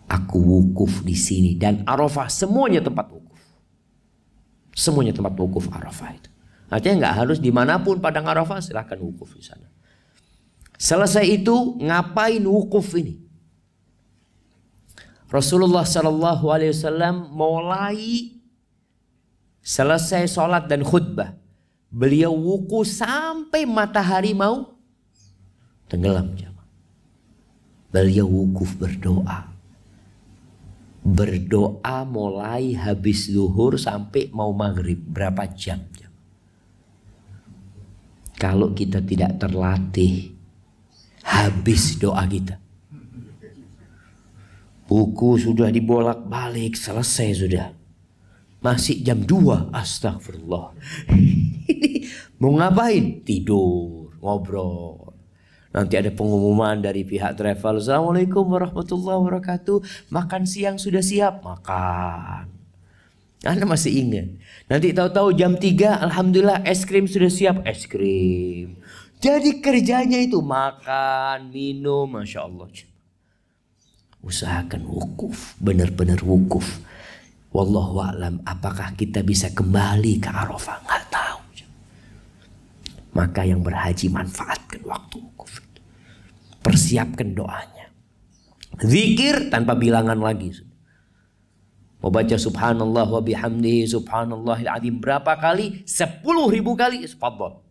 Speaker 1: Aku wukuf di sini dan Arafah semuanya tempat wukuf. Semuanya tempat wukuf Arafah itu. Artinya nggak harus dimanapun padang Arafah, silahkan wukuf di sana. Selesai itu ngapain wukuf ini? Rasulullah Sallallahu Alaihi Wasallam mulai selesai sholat dan khutbah, beliau wukuf sampai matahari mau tenggelam. Beliau wukuf berdoa. Berdoa mulai habis zuhur sampai mau maghrib. Berapa jam? Kalau kita tidak terlatih, habis doa kita. Buku sudah dibolak-balik, selesai sudah. Masih jam 2, astagfirullah. Ini mau ngapain? Tidur, ngobrol. Nanti ada pengumuman dari pihak travel. Assalamualaikum warahmatullahi wabarakatuh. Makan siang sudah siap? Makan. Anda masih ingat? Nanti tahu-tahu jam 3, alhamdulillah es krim sudah siap. Es krim. Jadi kerjanya itu makan, minum, Masya Allah. Usahakan wukuf, benar-benar wukuf. Wallahu a'lam, apakah kita bisa kembali ke Arafah? Nggak tahu. Maka yang berhaji manfaatkan waktu wukuf. Persiapkan doanya. Zikir tanpa bilangan lagi. Mau baca subhanallah wa bihamdihi subhanallahil azim berapa kali? 10.000 kali. Fadhal.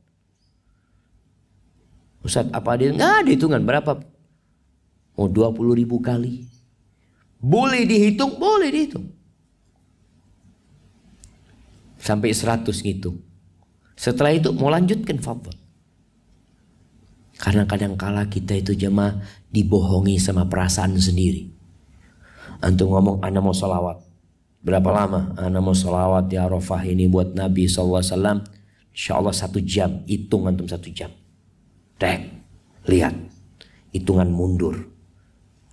Speaker 1: Ustaz, apa ada? Nggak ada hitungan berapa. Mau 20.000 kali. Boleh dihitung? Boleh dihitung. Sampai 100 ngitung. Setelah itu mau lanjutkan fadhal. Karena kadang-kala kita itu jemaah dibohongi sama perasaan sendiri. Antum ngomong, ana mau sholawat. Berapa lama? Ana mau sholawat di Arafah ini buat Nabi SAW. Insya Allah 1 jam. Hitung antum 1 jam. Tek, lihat. Hitungan mundur.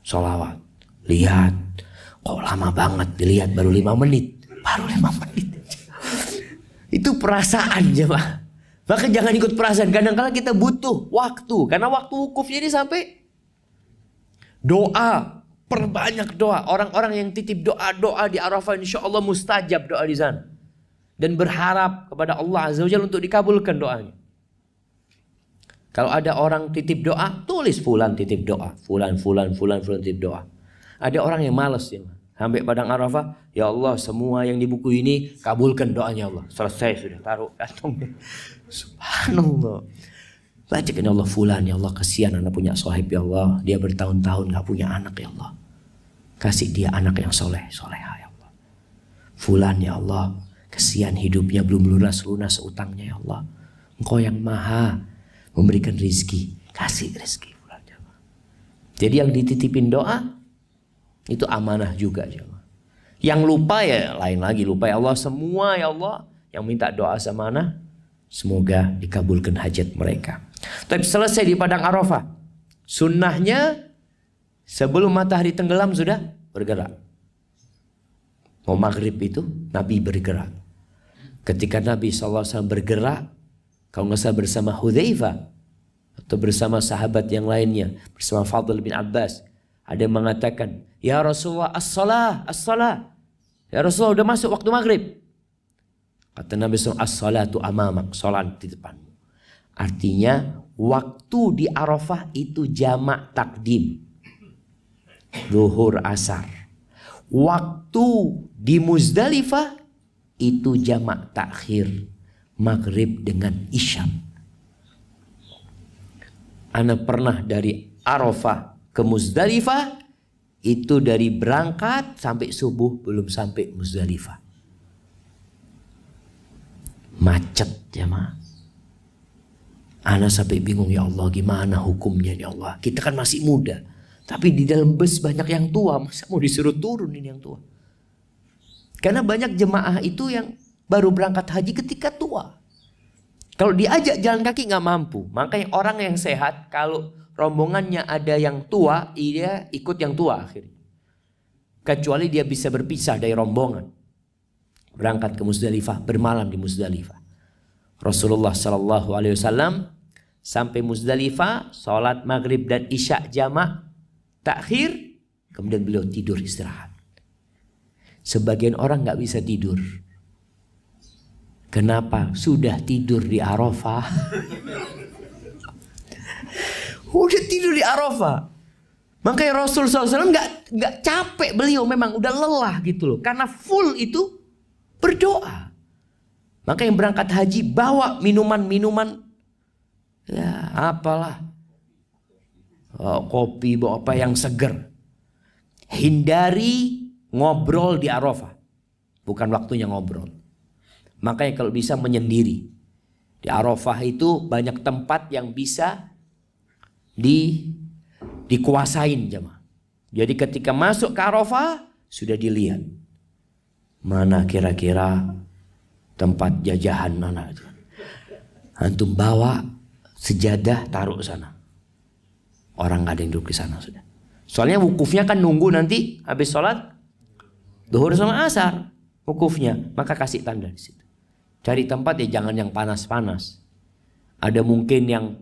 Speaker 1: Sholawat. Lihat. Kok lama banget. Dilihat baru 5 menit. Baru 5 menit. Itu perasaan jemaah. Maka jangan ikut perasaan. Kadang-kadang kita butuh waktu. Karena waktu wukufnya ini sampai doa. Perbanyak doa. Orang-orang yang titip doa-doa di Arafah, insya Allah mustajab doa di sana. Dan berharap kepada Allah Azza wa Jalla untuk dikabulkan doanya. Kalau ada orang titip doa, tulis fulan titip doa. Fulan titip doa. Ada orang yang malas ya. Sampai padang Arafah, ya Allah semua yang di buku ini kabulkan doanya Allah. Selesai sudah, taruh kantongnya. Subhanallah. Bacakan ya Allah fulan, ya Allah kasihan anak punya sahib ya Allah. Dia bertahun-tahun gak punya anak ya Allah. Kasih dia anak yang soleha ya Allah. Fulan ya Allah, kasihan hidupnya belum lunas utangnya ya Allah. Engkau yang maha memberikan rizki, kasih rizki fulan ya Allah. Jadi yang dititipin doa itu amanah juga jemaah. Yang lupa ya lain lagi, lupa ya Allah semua ya Allah. Yang minta doa semanah, semoga dikabulkan hajat mereka. Tapi selesai di padang Arafah, sunnahnya sebelum matahari tenggelam sudah bergerak. Mau maghrib itu Nabi bergerak. Ketika Nabi SAW bergerak, kalau nggak salah bersama Hudzaifah atau bersama sahabat yang lainnya, bersama Fadl bin Abbas, ada yang mengatakan, ya Rasulullah as-salah. Ya Rasulullah udah masuk waktu maghrib. Kata Nabi SAW, as-salatu amamak, salat di depanmu. Artinya waktu di Arafah itu jamak takdim. Zuhur asar. Waktu di Muzdalifah itu jamak takhir. Maghrib dengan isya. Ana pernah dari Arafah ke Muzdalifah Itu dari berangkat sampai subuh belum sampai Muzdalifah. Macet jemaah. Ana sampai bingung, ya Allah gimana hukumnya ya Allah. Kita kan masih muda. Tapi di dalam bus banyak yang tua. Masa mau disuruh turun ini yang tua? Karena banyak jemaah itu yang baru berangkat haji ketika tua. Kalau diajak jalan kaki nggak mampu. Makanya orang yang sehat kalau rombongannya ada yang tua, dia ikut yang tua akhirnya. Kecuali dia bisa berpisah dari rombongan. Berangkat ke Muzdalifah, bermalam di Muzdalifah. Rasulullah Sallallahu Alaihi Wasallam sampai Muzdalifah, sholat maghrib dan isya jamak takhir, kemudian beliau tidur istirahat. Sebagian orang nggak bisa tidur. Kenapa? Sudah tidur di Arafah. Udah tidur di Arafah. Makanya Rasul SAW nggak capek, beliau memang udah lelah gitu loh. Karena full itu berdoa. Maka yang berangkat haji bawa minuman-minuman, ya apalah, kopi, bawa apa yang seger. Hindari ngobrol di Arafah, bukan waktunya ngobrol. Makanya kalau bisa menyendiri. Di Arafah itu banyak tempat yang bisa dikuasain jemaah. Jadi ketika masuk ke Arafah sudah dilihat mana kira-kira tempat jajahan mana itu. Antum bawa sejadah taruh sana. Orang gak ada yang duduk di sana sudah. Soalnya wukufnya kan nunggu nanti habis sholat zuhur sama asar wukufnya. Maka kasih tanda di situ. Cari tempat ya jangan yang panas-panas. Ada mungkin yang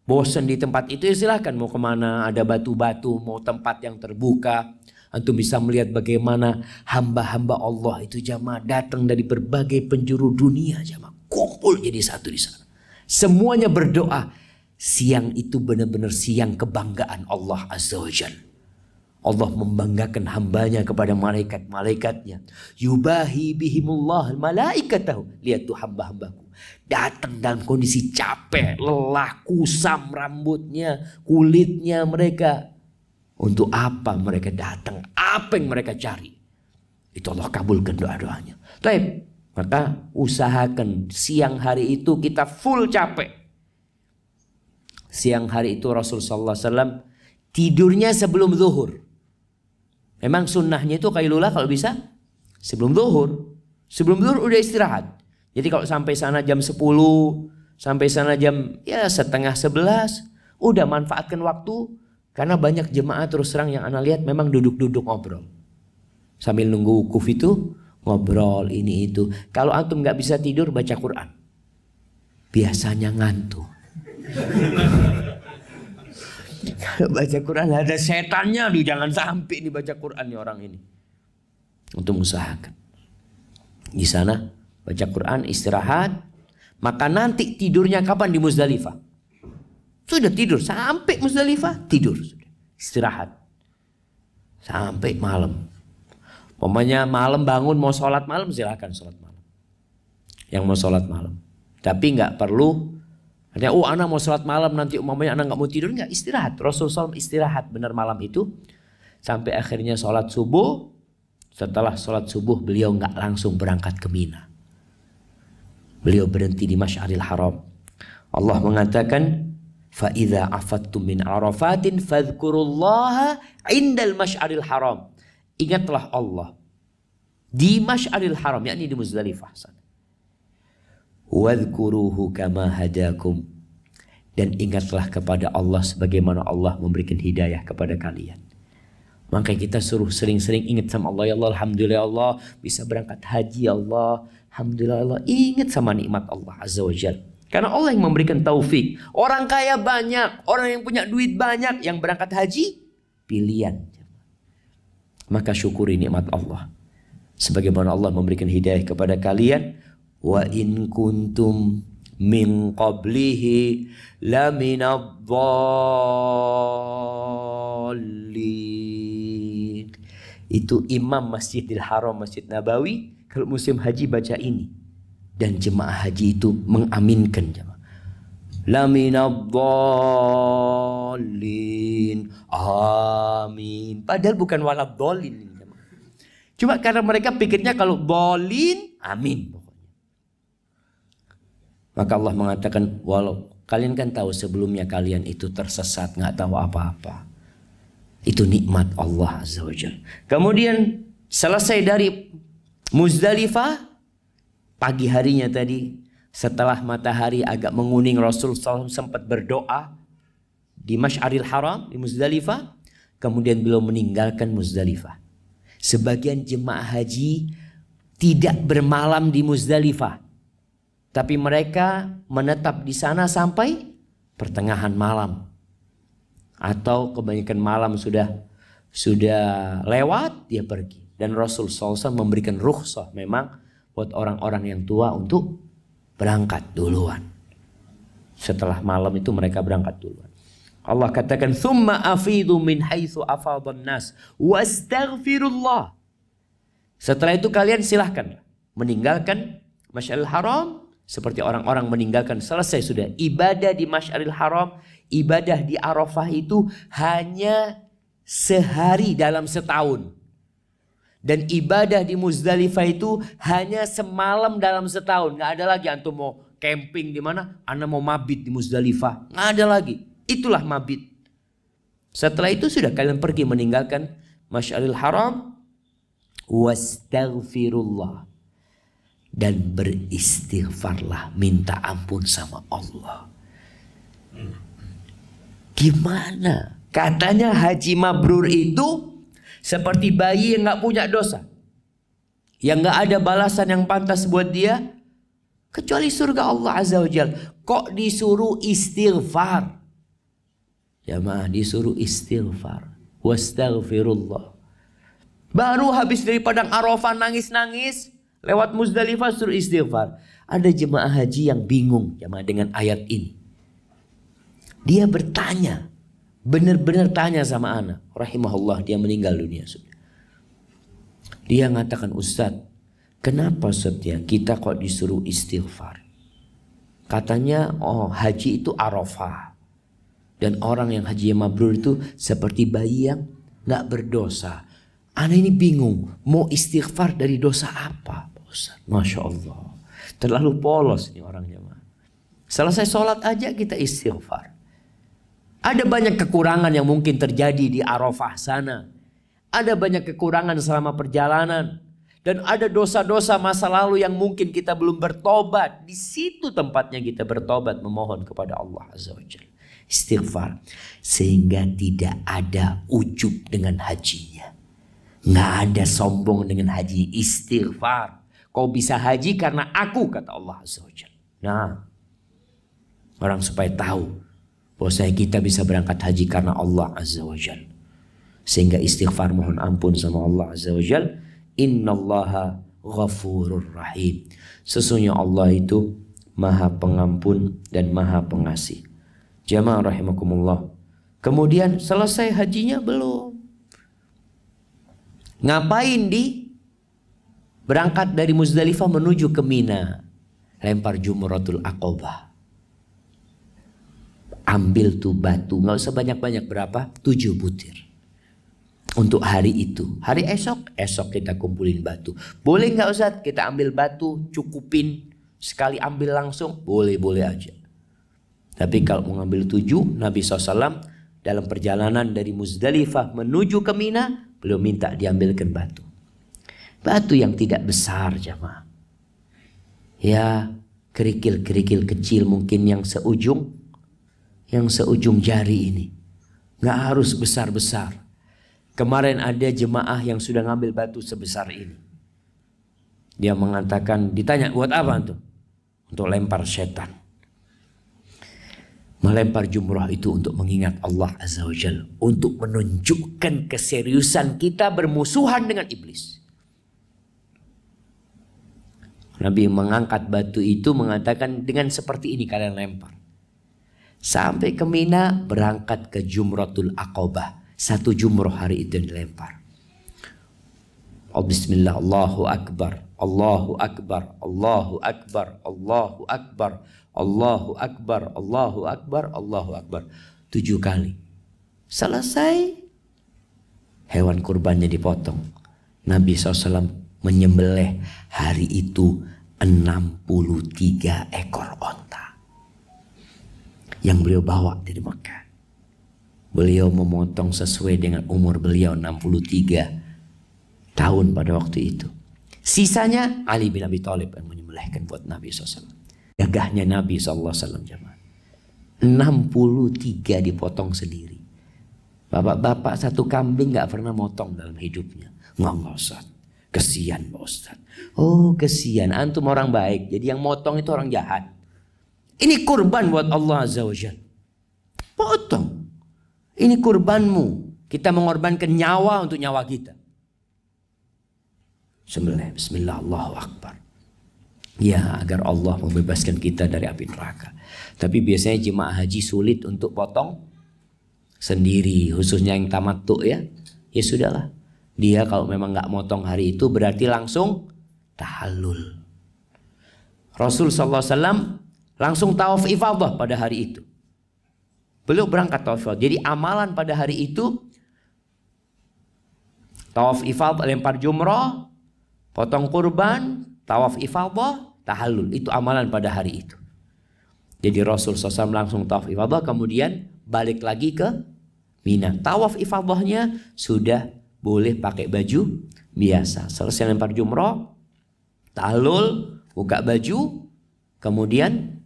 Speaker 1: bosan di tempat itu ya silahkan mau kemana. Ada batu-batu, mau tempat yang terbuka. Antum bisa melihat bagaimana hamba-hamba Allah itu jamaah datang dari berbagai penjuru dunia jamaah. Kumpul jadi satu di sana. Semuanya berdoa. Siang itu benar-benar siang kebanggaan Allah Azza wa Jalla. Allah membanggakan hambanya kepada malaikat-malaikatnya. Yubahi bihimullah malaikatahu. Lihat tuh hamba-hambaku. Datang dalam kondisi capek, lelah, kusam rambutnya, kulitnya mereka. Untuk apa mereka datang? Apa yang mereka cari? Itu Allah kabulkan doa-doanya. Baik, maka usahakan siang hari itu kita full capek. Siang hari itu Rasulullah SAW tidurnya sebelum zuhur. Memang sunnahnya itu qailulah kalau bisa sebelum zuhur. Sebelum zuhur udah istirahat. Jadi kalau sampai sana jam 10, sampai sana jam ya setengah 11, udah manfaatkan waktu. Karena banyak jemaah terus terang yang anak lihat memang duduk-duduk ngobrol. Sambil nunggu wukuf itu ngobrol ini itu. Kalau antum nggak bisa tidur baca Quran. Biasanya ngantuk. Kalau baca Quran ada setannya, jangan sampai nih baca Quran nih orang ini. Untuk usahakan. Di sana baca Quran istirahat. Maka nanti tidurnya kapan di Muzdalifah? Sudah tidur sampai Muzdalifah tidur sudah istirahat sampai malam. Pokoknya malam bangun mau sholat malam silakan sholat malam. Yang mau sholat malam, tapi nggak perlu. Artinya, anak mau sholat malam nanti umpamanya anak nggak mau tidur, nggak istirahat. Rasulullah SAW istirahat benar malam itu sampai akhirnya sholat subuh. Setelah sholat subuh beliau nggak langsung berangkat ke Mina. Beliau berhenti di Masy'aril Haram. Allah mengatakan فَإِذَا عَفَدْتُمْ مِنْ عَرَفَاتٍ فَاذْكُرُوا اللَّهَ عِنْدَ الْمَشْعَرِ الْحَرَامِ. Ingatlah Allah di Masy'aril Haram, yakni di Muzdalifah. وَاذْكُرُوهُ كَمَا هَدَاكُمْ. Dan ingatlah kepada Allah sebagaimana Allah memberikan hidayah kepada kalian. Maka kita suruh sering-sering ingat sama Allah. Ya Allah, alhamdulillah Allah bisa berangkat haji. Allah, alhamdulillah Allah, ingat sama nikmat Allah Azza wa Jalla. Karena Allah yang memberikan taufik. Orang kaya banyak, orang yang punya duit banyak, yang berangkat haji pilihan. Maka syukuri nikmat Allah. Sebagaimana Allah memberikan hidayah kepada kalian. Wa in kuntum min qablihi laminadhdallin. Itu imam Masjidil Haram, Masjid Nabawi, kalau musim haji baca ini. Dan jemaah haji itu mengaminkan jemaah. laminadhdallin. Amin. Padahal bukan waladhdallin. Cuma karena mereka pikirnya kalau dhalin, amin. Maka Allah mengatakan, walau kalian kan tahu sebelumnya kalian itu tersesat, nggak tahu apa-apa. Itu nikmat Allah Azza wa Jalla. Kemudian selesai dari Muzdalifah, pagi harinya tadi, setelah matahari agak menguning, Rasul SAW sempat berdoa di Masy'aril Haram di Muzdalifah. Kemudian beliau meninggalkan Muzdalifah. Sebagian jemaah haji tidak bermalam di Muzdalifah, tapi mereka menetap di sana sampai pertengahan malam, atau kebanyakan malam sudah lewat dia pergi. Dan Rasul SAW memberikan rukhsah memang buat orang-orang yang tua untuk berangkat duluan. Setelah malam itu mereka berangkat duluan. Allah katakan, "Tsumma afidu min haitsu afadhan nas wastaghfirullah." Setelah itu kalian silahkan meninggalkan Masy'aril Haram seperti orang-orang meninggalkan, selesai sudah ibadah di Masy'aril Haram, ibadah di Arafah itu hanya sehari dalam setahun. Dan ibadah di Muzdalifah itu hanya semalam dalam setahun. Nggak ada lagi antum mau camping di mana, anda mau mabit di Muzdalifah, nggak ada lagi. Itulah mabit. Setelah itu sudah kalian pergi meninggalkan Masy'aril Haram, wastaghfirullah, dan beristighfarlah, minta ampun sama Allah. Gimana? Katanya haji mabrur itu seperti bayi yang nggak punya dosa, yang nggak ada balasan yang pantas buat dia kecuali surga Allah Azza wa Jalla. Kok disuruh istighfar? Jamaah, disuruh istighfar, wastaghfirullah. Baru habis dari padang Arafah nangis-nangis, lewat Muzdalifah suruh istighfar. Ada jemaah haji yang bingung jamaah dengan ayat ini. Dia bertanya, benar-benar tanya sama ana, rahimahullah, dia meninggal dunia sudah. Dia mengatakan, Ustadz, kenapa Ustadz kita kok disuruh istighfar? Katanya, oh haji itu Arafah. Dan orang yang haji mabrur itu seperti bayi yang nggak berdosa. Ana ini bingung, mau istighfar dari dosa apa, Ustaz? Masya Allah, terlalu polos nih orangnya. Selesai sholat aja kita istighfar. Ada banyak kekurangan yang mungkin terjadi di Arafah sana. Ada banyak kekurangan selama perjalanan. Dan ada dosa-dosa masa lalu yang mungkin kita belum bertobat. Di situ tempatnya kita bertobat, memohon kepada Allah Azza wa Jalla. Istighfar. Sehingga tidak ada ujub dengan hajinya. Nggak ada sombong dengan haji. Istighfar. Kau bisa haji karena aku, kata Allah Azza wa Jalla. Nah, orang supaya tahu bahwasanya kita bisa berangkat haji karena Allah Azza wa Jalla. Sehingga istighfar, mohon ampun sama Allah Azza wa Jalla. Innallaha ghafurur rahim. Sesungguhnya Allah itu maha pengampun dan maha pengasih. Jamaah rahimakumullah. Kemudian selesai hajinya belum. Ngapain di? Berangkat dari Muzdalifah menuju ke Mina. Lempar Jumratul Aqabah. Ambil tuh batu, nggak usah banyak-banyak, berapa? 7 butir. Untuk hari itu. Hari esok kita kumpulin batu. Boleh nggak Ustaz kita ambil batu, cukupin sekali ambil langsung? Boleh-boleh aja. Tapi kalau mau ngambil 7, Nabi SAW dalam perjalanan dari Muzdalifah menuju ke Mina, beliau minta diambilkan batu. Batu yang tidak besar jamaah. Ya, kerikil-kerikil kecil mungkin yang seujung jari ini. Nggak harus besar-besar. Kemarin ada jemaah yang sudah ngambil batu sebesar ini. Dia mengatakan, ditanya buat apa tuh? Untuk lempar setan. Melempar jumrah itu untuk mengingat Allah Azza wa Jalla. Untuk menunjukkan keseriusan kita bermusuhan dengan iblis. Nabi mengangkat batu itu mengatakan, dengan seperti ini kalian lempar. Sampai ke Mina, berangkat ke Jumratul Aqabah. 1 jumrah hari itu yang dilempar. Oh, bismillah, Allahu Akbar, Allahu Akbar, Allahu Akbar, Allahu Akbar, Allahu Akbar, Allahu Akbar, Allahu Akbar. 7 kali. Selesai, hewan kurbannya dipotong. Nabi SAW menyembelih hari itu 63 ekor onta yang beliau bawa dari Mekah. Beliau memotong sesuai dengan umur beliau 63 tahun pada waktu itu. Sisanya Ali bin Abi Thalib yang menyembelihkan buat Nabi SAW. Gagahnya Nabi SAW jemaah. 63 dipotong sendiri. Bapak-bapak satu kambing gak pernah motong dalam hidupnya. Nggak Ustaz. Kesian Pak Ustaz. Oh kesian, antum orang baik. Jadi yang motong itu orang jahat. Ini kurban buat Allah Azza wa Jalla. Potong. Ini kurbanmu. Kita mengorbankan nyawa untuk nyawa kita. Sembelih. Bismillah, Allahu Akbar. Ya, agar Allah membebaskan kita dari api neraka. Tapi biasanya jemaah haji sulit untuk potong sendiri, khususnya yang tamattu ya. Ya sudahlah. Dia kalau memang nggak motong hari itu berarti langsung tahallul. Rasul sallallahu alaihi wasallam langsung tawaf ifadah pada hari itu. Beliau berangkat tawaf ifadah. Jadi amalan pada hari itu tawaf ifadah, lempar jumrah, potong kurban, tawaf ifadah, tahallul. Itu amalan pada hari itu. Jadi Rasul SAW langsung tawaf ifadah, kemudian balik lagi ke Mina. Tawaf ifadahnya sudah boleh pakai baju biasa. Selesai lempar jumrah, tahallul, buka baju, kemudian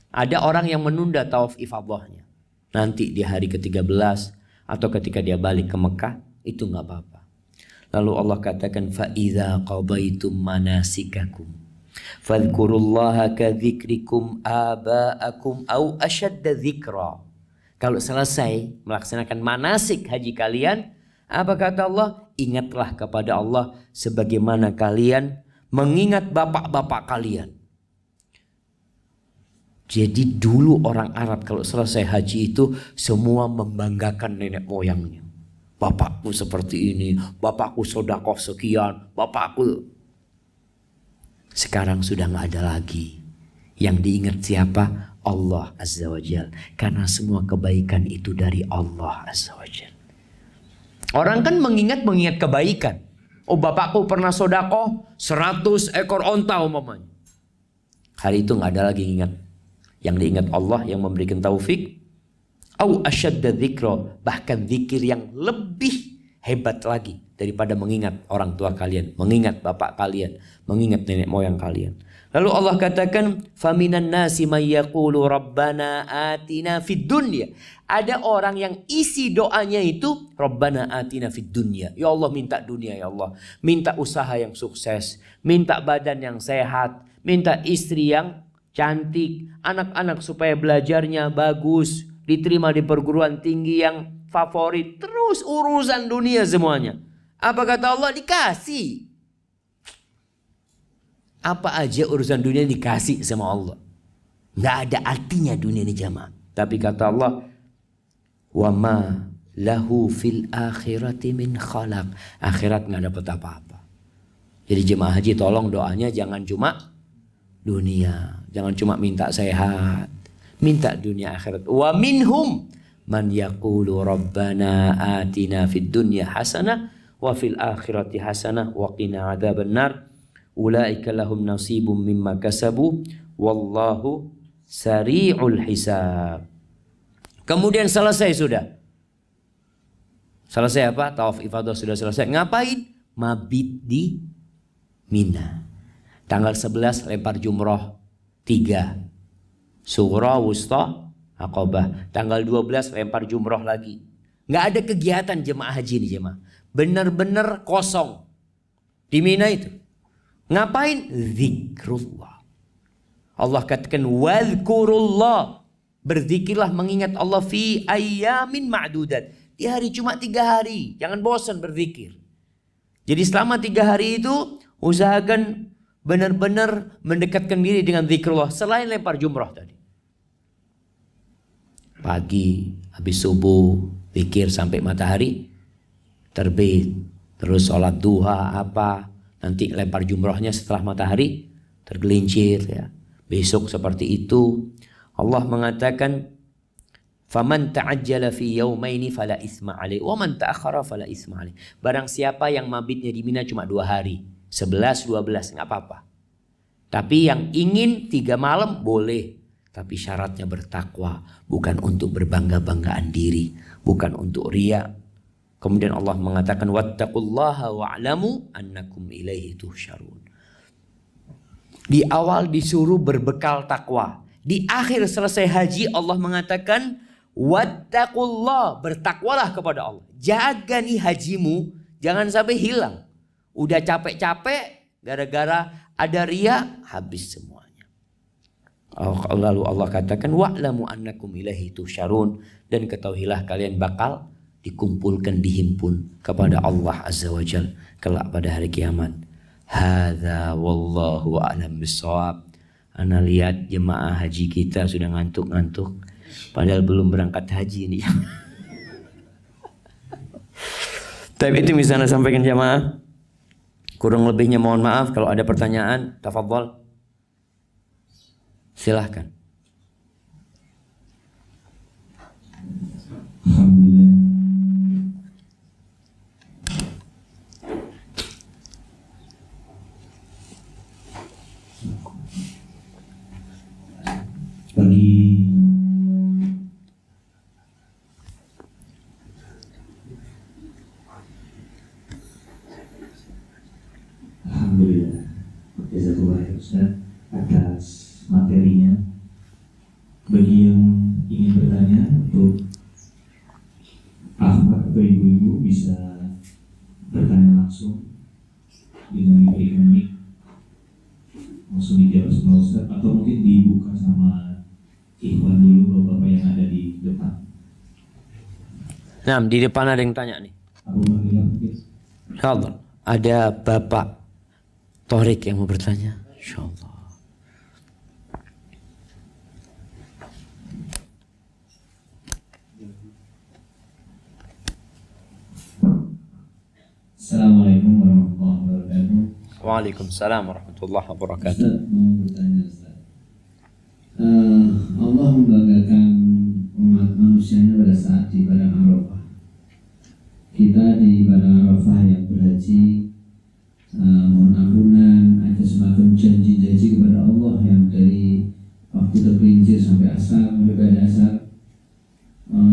Speaker 1: ada orang yang menunda tawaf ifadahnya. Nanti di hari ke-13 atau ketika dia balik ke Mekah, itu nggak apa-apa. Lalu Allah katakan فَإِذَا قَضَيْتُمْ مَنَاسِكَكُمْ فَاذْكُرُوا كَذِكْرِكُمْ آبَاءَكُمْ أَوْ أَشَدَّ ذِكْرًا. Kalau selesai melaksanakan manasik haji kalian, apa kata Allah? Ingatlah kepada Allah sebagaimana kalian mengingat bapak-bapak kalian. Jadi dulu orang Arab kalau selesai haji itu semua membanggakan nenek moyangnya. Bapakku seperti ini, bapakku sedekah sekian, bapakku. Sekarang sudah nggak ada lagi. Yang diingat siapa? Allah Azza wa Jal. Karena semua kebaikan itu dari Allah Azza wa Jal. Orang kan mengingat kebaikan. Oh bapakku pernah sedekah 100 ekor onta umpamanya. Hari itu nggak ada lagi ingat. Yang diingat Allah yang memberikan taufik. Au asyadda dzikra, bahkan zikir yang lebih hebat lagi daripada mengingat orang tua kalian, mengingat bapak kalian, mengingat nenek moyang kalian. Lalu Allah katakan, faminan nasi may yaqulu rabbana atina fid dunya. Ada orang yang isi doanya itu rabbana atina fid dunya. Ya Allah, minta dunia ya Allah, minta usaha yang sukses, minta badan yang sehat, minta istri yang cantik, anak-anak supaya belajarnya bagus, diterima di perguruan tinggi yang favorit, terus urusan dunia semuanya. Apa kata Allah? Dikasih. Apa aja urusan dunia dikasih sama Allah. Nggak ada artinya dunia ini jamaah. Tapi kata Allah, wa ma lahu fil akhirati min khalaq. Akhirat nggak dapat apa-apa. Jadi jemaah haji tolong doanya jangan cuma dunia, jangan cuma minta sehat, minta dunia akhirat. Wa minhum man yaqulu rabbana atina fid dunya hasanah wa fil akhirati hasanah wa qina adzabannar. Ulaika lahum nasibum mimma kasabu wallahu sari'ul hisab. Kemudian selesai sudah. Selesai apa? Tawaf ifadah sudah selesai. Ngapain? Mabit di Mina. Tanggal 11 lempar jumroh 3. Sughra, wusta, aqabah. Tanggal 12 lempar jumroh lagi. Nggak ada kegiatan jemaah haji ini jemaah. Benar-benar kosong. Di Mina itu. Ngapain? Zikrullah. Allah katakan wadhkurullah. Berzikirlah mengingat Allah fi ayyamin ma'dudat. Di hari cuma 3 hari. Jangan bosan berzikir. Jadi selama 3 hari itu usahakan benar-benar mendekatkan diri dengan zikrullah. Selain lempar jumrah tadi. Pagi habis subuh zikir sampai matahari terbit. Terus sholat duha apa. Nanti lempar jumrohnya setelah matahari tergelincir ya. Besok seperti itu. Allah mengatakan, "Faman ta'ajjala fi yaumaini fala itsma alaihi wa man ta'akhkhara fala itsma alaihi." Barang siapa yang mabitnya di Mina cuma 2 hari, 11, 12 nggak apa-apa. Tapi yang ingin 3 malam boleh. Tapi syaratnya bertakwa, bukan untuk berbangga-banggaan diri, bukan untuk riya. Kemudian Allah mengatakan, wattaqullaha wa'lamu annakum ilaihi tuhsyarun. Di awal disuruh berbekal takwa. Di akhir selesai haji Allah mengatakan, wattaqullah, bertakwalah kepada Allah. Jaga nih hajimu, jangan sampai hilang. Udah capek-capek gara-gara ada riya, habis semuanya. Lalu Allah katakan, wa'lamu annakum ilaihi tuhsyarun, dan ketahuilah kalian bakal dikumpulkan, dihimpun kepada Allah Azza wa Jalla kelak pada hari kiamat. Hadza wallahu a'lam bissawab. Ana lihat jemaah haji kita sudah ngantuk-ngantuk, padahal belum berangkat haji nih. Tapi itu bisa Anda sampaikan jemaah. Kurang lebihnya mohon maaf. Kalau ada pertanyaan, tafadhol. Silahkan.
Speaker 2: Alhamdulillah. Alhamdulillah. Jazakallah khair Ustaz atas materinya. Bagi yang ingin bertanya untuk Ahmad atau ibu-ibu bisa bertanya langsung dengan diberikan mic, langsung dijawab sama Ustaz, atau mungkin dibuka sama ikhwan dulu bapak-bapak yang ada di depan.
Speaker 1: Nah, di depan ada yang tanya nih.
Speaker 2: Abu Bakar mungkin.
Speaker 1: Insyaallah ada Bapak Torik yang mau bertanya. Insyaallah.
Speaker 2: Assalamualaikum warahmatullahi wabarakatuh.
Speaker 1: Waalaikumsalam warahmatullahi wabarakatuh.
Speaker 2: Ustaz mau bertanya Ustaz. Allah membanggakan umat manusianya pada saat di Padang Arafah. Kita di Padang Arafah yang berhaji mohon ampunan, ada semacam janji-janji kepada Allah yang dari waktu tergelincir sampai asar, sampai pada asar,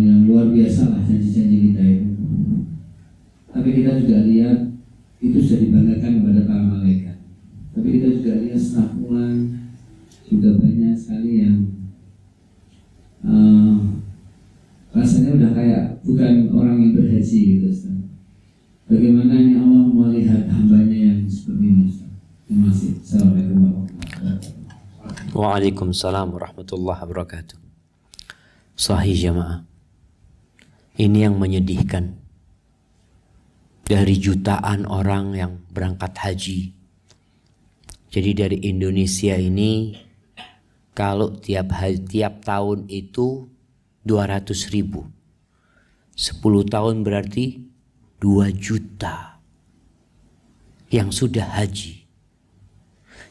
Speaker 2: yang luar biasa lah janji-janji kita itu. Tapi kita juga lihat itu sudah dibanggakan kepada para malaikat. Tapi kita juga lihat setelah pulang juga banyak sekali yang rasanya udah kayak bukan orang yang berhaji gitu Ustaz. Bagaimana ini Allah melihat hambanya yang seperti ini Ustaz? Terima kasih. Assalamualaikum warahmatullahi wabarakatuh.
Speaker 1: Waalaikumsalam warahmatullahi wabarakatuh. Sahih jamaah. Ini yang menyedihkan. Dari jutaan orang yang berangkat haji. Jadi dari Indonesia ini kalau tiap tahun itu 200.000. 10 tahun berarti 2 juta yang sudah haji.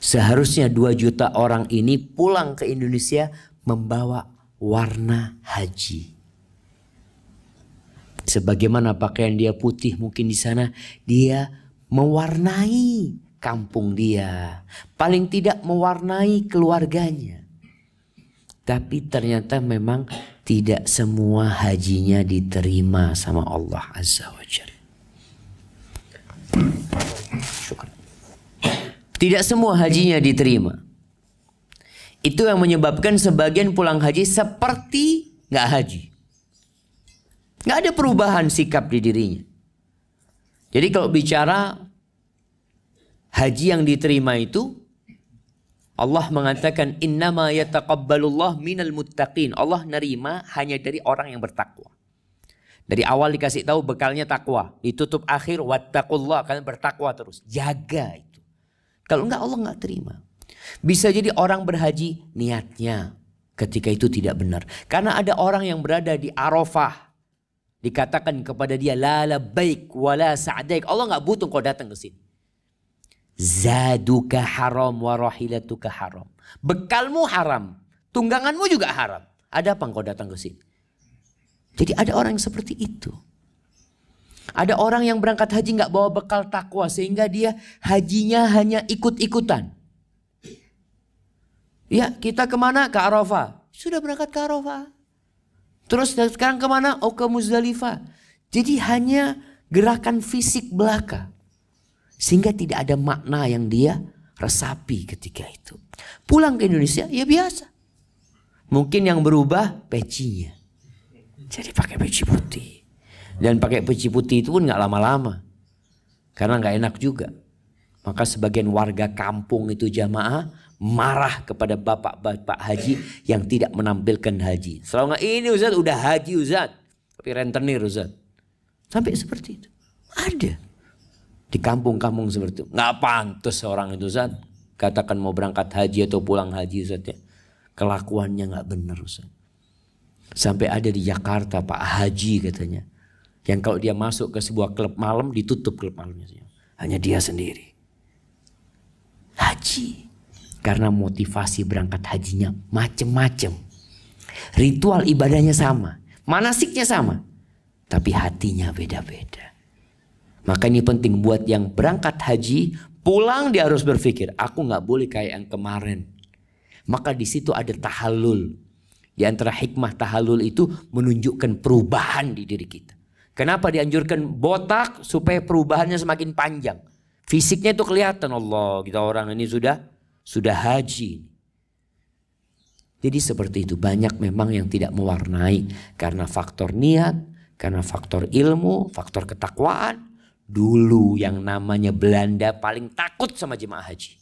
Speaker 1: Seharusnya 2 juta orang ini pulang ke Indonesia membawa warna haji. Sebagaimana pakaian dia putih, mungkin di sana dia mewarnai kampung dia. Paling tidak mewarnai keluarganya. Tapi ternyata memang tidak semua hajinya diterima sama Allah Azza wa Jalla. Tidak semua hajinya diterima. Itu yang menyebabkan sebagian pulang haji seperti nggak haji. Nggak ada perubahan sikap di dirinya. Jadi kalau bicara haji yang diterima itu, Allah mengatakan innama yataqabbalullah minal muttaqin. Allah nerima hanya dari orang yang bertakwa. Dari awal dikasih tahu bekalnya takwa, ditutup akhir wattaqullah, kalian bertakwa terus. Jaga itu. Kalau enggak Allah enggak terima. Bisa jadi orang berhaji niatnya ketika itu tidak benar. Karena ada orang yang berada di Arafah, dikatakan kepada dia la labbaik wala sa'daik. Allah enggak butuh kau datang ke sini. Zaduka haram wa rahilatuka haram. Bekalmu haram, tungganganmu juga haram. Ada apa engkau datang ke sini? Jadi ada orang yang seperti itu. Ada orang yang berangkat haji nggak bawa bekal takwa sehingga dia hajinya hanya ikut-ikutan. Ya, kita kemana? Ke Arafah. Sudah berangkat ke Arafah. Terus sekarang kemana? Oh, ke Muzdalifah. Jadi hanya gerakan fisik belaka. Sehingga tidak ada makna yang dia resapi ketika itu. Pulang ke Indonesia, ya biasa. Mungkin yang berubah pecinya. Jadi pakai peci putih. Dan pakai peci putih itu pun nggak lama-lama. Karena nggak enak juga. Maka sebagian warga kampung itu jamaah marah kepada bapak-bapak haji yang tidak menampilkan haji. Selalu nggak, ini Ustaz udah haji Ustaz. Tapi rentenir Ustaz. Sampai seperti itu. Ada. Di kampung-kampung seperti itu. Nggak pantas orang itu Ustaz. Katakan mau berangkat haji atau pulang haji Ustaz ya. Kelakuannya nggak benar Ustaz. Sampai ada di Jakarta Pak Haji katanya. Yang kalau dia masuk ke sebuah klub malam ditutup klub malamnya. Hanya dia sendiri. Haji. Karena motivasi berangkat hajinya macam-macam. Ritual ibadahnya sama. Manasiknya sama. Tapi hatinya beda-beda. Maka ini penting buat yang berangkat haji. Pulang dia harus berpikir. Aku gak boleh kayak yang kemarin. Maka di situ ada tahallul. Di antara hikmah tahallul itu menunjukkan perubahan di diri kita. Kenapa dianjurkan botak? Supaya perubahannya semakin panjang. Fisiknya itu kelihatan. Allah, kita orang ini sudah haji. Jadi seperti itu. Banyak memang yang tidak mewarnai. Karena faktor niat. Karena faktor ilmu. Faktor ketakwaan. Dulu yang namanya Belanda paling takut sama jemaah haji.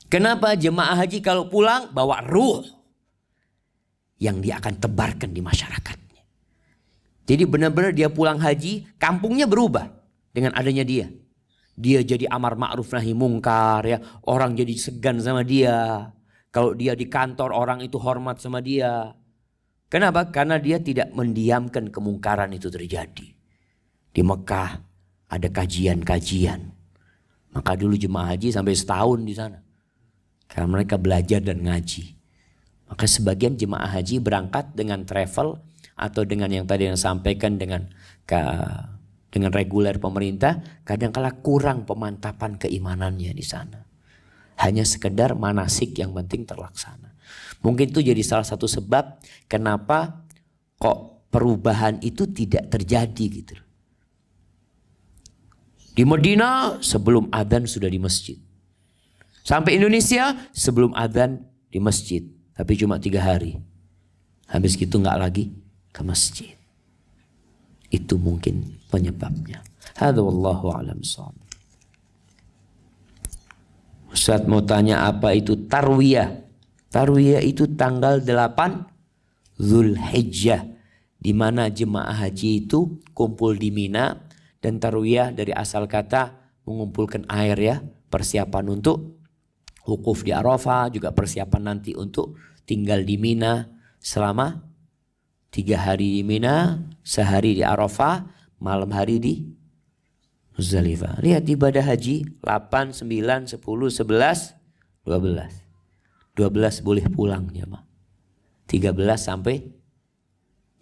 Speaker 1: Kenapa? Jemaah haji kalau pulang bawa ruh. Yang dia akan tebarkan di masyarakat. Jadi benar-benar dia pulang haji, kampungnya berubah dengan adanya dia. Dia jadi amar ma'ruf nahi mungkar ya. Orang jadi segan sama dia. Kalau dia di kantor orang itu hormat sama dia. Kenapa? Karena dia tidak mendiamkan kemungkaran itu terjadi. Di Mekah ada kajian-kajian. Maka dulu jemaah haji sampai setahun di sana. Karena mereka belajar dan ngaji. Maka sebagian jemaah haji berangkat dengan travel atau dengan yang tadi yang sampaikan dengan reguler pemerintah, kadang-kala kurang pemantapan keimanannya di sana. Hanya sekedar manasik yang penting terlaksana. Mungkin itu jadi salah satu sebab kenapa kok perubahan itu tidak terjadi gitu. Di Madinah sebelum adzan sudah di masjid. Sampai Indonesia sebelum adzan di masjid. Tapi cuma 3 hari. Habis gitu nggak lagi ke masjid. Itu mungkin penyebabnya. Hadza wallahu a'lam shawab. Ustaz mau tanya apa itu tarwiyah? Tarwiyah itu tanggal 8 Zulhijjah, di mana jemaah haji itu kumpul di Mina, dan tarwiyah dari asal kata mengumpulkan air ya, persiapan untuk wukuf di Arafah, juga persiapan nanti untuk tinggal di Mina selama 3 hari di Mina, sehari di Arafah, malam hari di Muzdalifah. Lihat ibadah haji 8, 9, 10, 11, 12. 12 boleh pulang ya, Pak. 13 sampai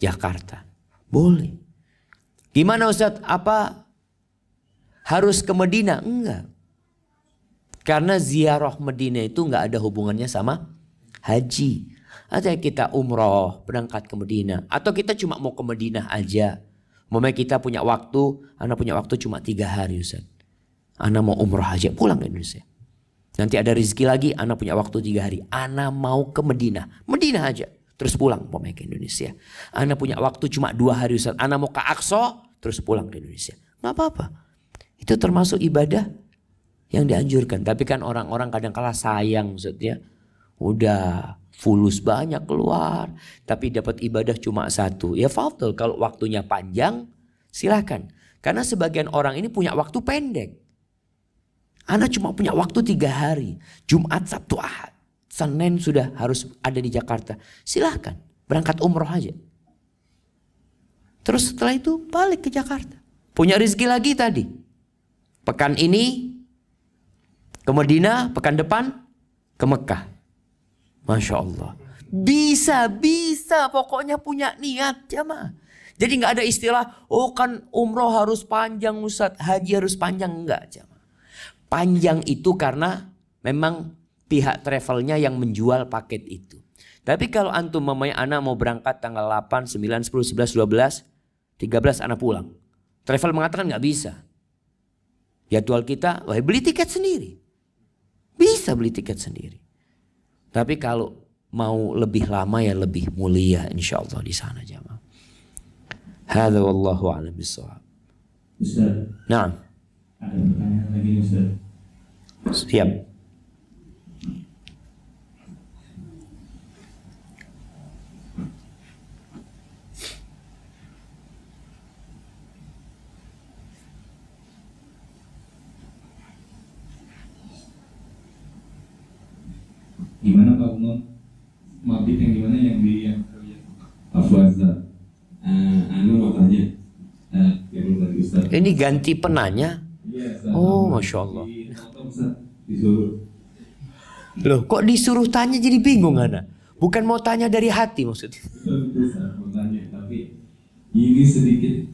Speaker 1: Jakarta. Boleh. Gimana Ustaz? Apa harus ke Medina? Enggak. Karena ziarah Medina itu enggak ada hubungannya sama haji. Atau kita umroh, berangkat ke Medina. Atau kita cuma mau ke Medina aja. Memang kita punya waktu, anak punya waktu cuma 3 hari Ustaz. Anak mau umroh aja, pulang ke Indonesia. Nanti ada rezeki lagi, anak punya waktu 3 hari. Anak mau ke Medina, Medina aja. Terus pulang memang ke Indonesia. Anak punya waktu cuma 2 hari Ustaz. Anak mau ke Aqsa, terus pulang ke Indonesia. Nggak apa-apa. Itu termasuk ibadah yang dianjurkan. Tapi kan orang-orang kadang-kala sayang Ustaz ya. Udah fulus banyak keluar, tapi dapat ibadah cuma 1. Ya fadl, kalau waktunya panjang silakan. Karena sebagian orang ini punya waktu pendek. Anak cuma punya waktu 3 hari. Jumat, Sabtu, Ahad. Senin sudah harus ada di Jakarta. Silahkan berangkat umroh aja. Terus setelah itu balik ke Jakarta. Punya rezeki lagi tadi. Pekan ini ke Madinah, pekan depan ke Mekah. Masya Allah. Bisa, pokoknya punya niat jamaah. Jadi nggak ada istilah, oh kan umroh harus panjang Ustaz, haji harus panjang, enggak jamaah. Panjang itu karena memang pihak travelnya yang menjual paket itu. Tapi kalau antum mamanya anak mau berangkat tanggal 8, 9, 10, 11, 12, 13 anak pulang. Travel mengatakan nggak bisa. Jadwal kita, wah beli tiket sendiri. Bisa beli tiket sendiri. Tapi kalau mau lebih lama ya lebih mulia insyaallah di sana jamaah. Hadza wallahu a'lam bissawab.
Speaker 2: Ustaz.
Speaker 1: Naam.
Speaker 2: Ada pertanyaan lagi Ustaz.
Speaker 1: Siap.
Speaker 3: Gimana Pak Umar? Mabit yang gimana yang di yang Afwazda? Mau tanya. Ustaz.
Speaker 1: Ini ganti penanya.
Speaker 3: Iya,
Speaker 1: Oh, Masya Allah.
Speaker 3: Disuruh.
Speaker 1: Loh, kok disuruh tanya jadi bingung anak? Bukan mau tanya dari hati maksudnya.
Speaker 3: Betul, Ustaz, mau tanya, tapi ini sedikit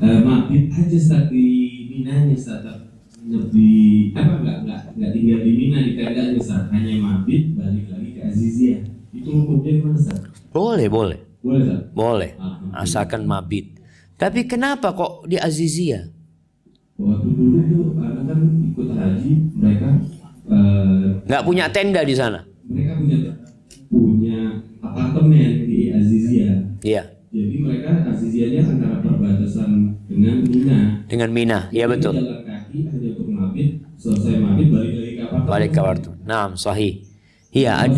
Speaker 3: mabit aja Ustaz di Minanya Ustaz. Lebih nggak tinggal di Mina di tenda aja Ustaz, hanya mabit balik lagi ke Aziziyah. Itu hukumnya gimana Ustaz?
Speaker 1: Boleh.
Speaker 3: Boleh Ustaz?
Speaker 1: Boleh. Asalkan mabit. Tapi kenapa kok di Aziziyah?
Speaker 3: Waktu dulu tuh karena kan ikut haji mereka
Speaker 1: Nggak punya tenda di sana?
Speaker 3: mereka punya apartemen di Aziziyah.
Speaker 1: Iya.
Speaker 3: Jadi mereka Aziziyahnya antara perbatasan dengan Mina.
Speaker 1: Dengan Mina, iya betul.
Speaker 3: Jalan kaki hanya untuk mabit, selesai mabit balik lagi ke apartemen.
Speaker 1: Balik ke wartu. Naam, sahih. Iya,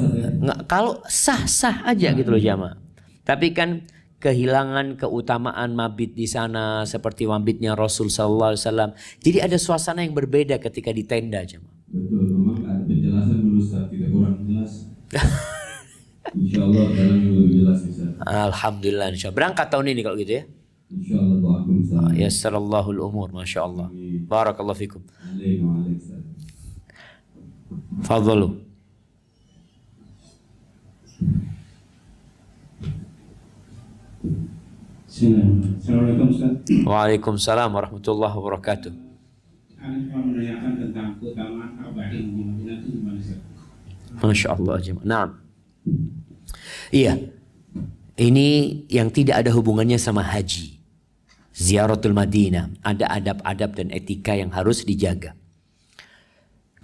Speaker 1: kalau sah-sah aja gitu loh jamaah. Tapi kan kehilangan keutamaan mabit di sana seperti mabitnya Rasul sallallahu alaihi wasallam. Jadi ada suasana yang berbeda ketika di tenda jamaah.
Speaker 3: Betul, memang ada penjelasan dulu Ustaz, tidak kurang jelas. Insyaallah dalam yang lebih jelas Ustaz.
Speaker 1: Alhamdulillah insyaallah. Berangkat tahun ini kalau gitu ya.
Speaker 3: Insyaallah doakum Ustaz.
Speaker 1: Yassarallahul umur, masyaallah. Barakallahu fikum.
Speaker 3: Waalaikumsalam Ustaz.
Speaker 1: Fadhalu.
Speaker 4: Assalamualaikum Ustaz.
Speaker 1: Waalaikumsalam warahmatullahi wabarakatuh.
Speaker 4: Saya cuma menanyakan tentang keutamaan arba'in di Madinah itu gimana Ustaz?
Speaker 1: Masya Allah jemaah. Nah, iya. Ini yang tidak ada hubungannya sama haji. Ziaratul Madinah. Ada adab-adab dan etika yang harus dijaga.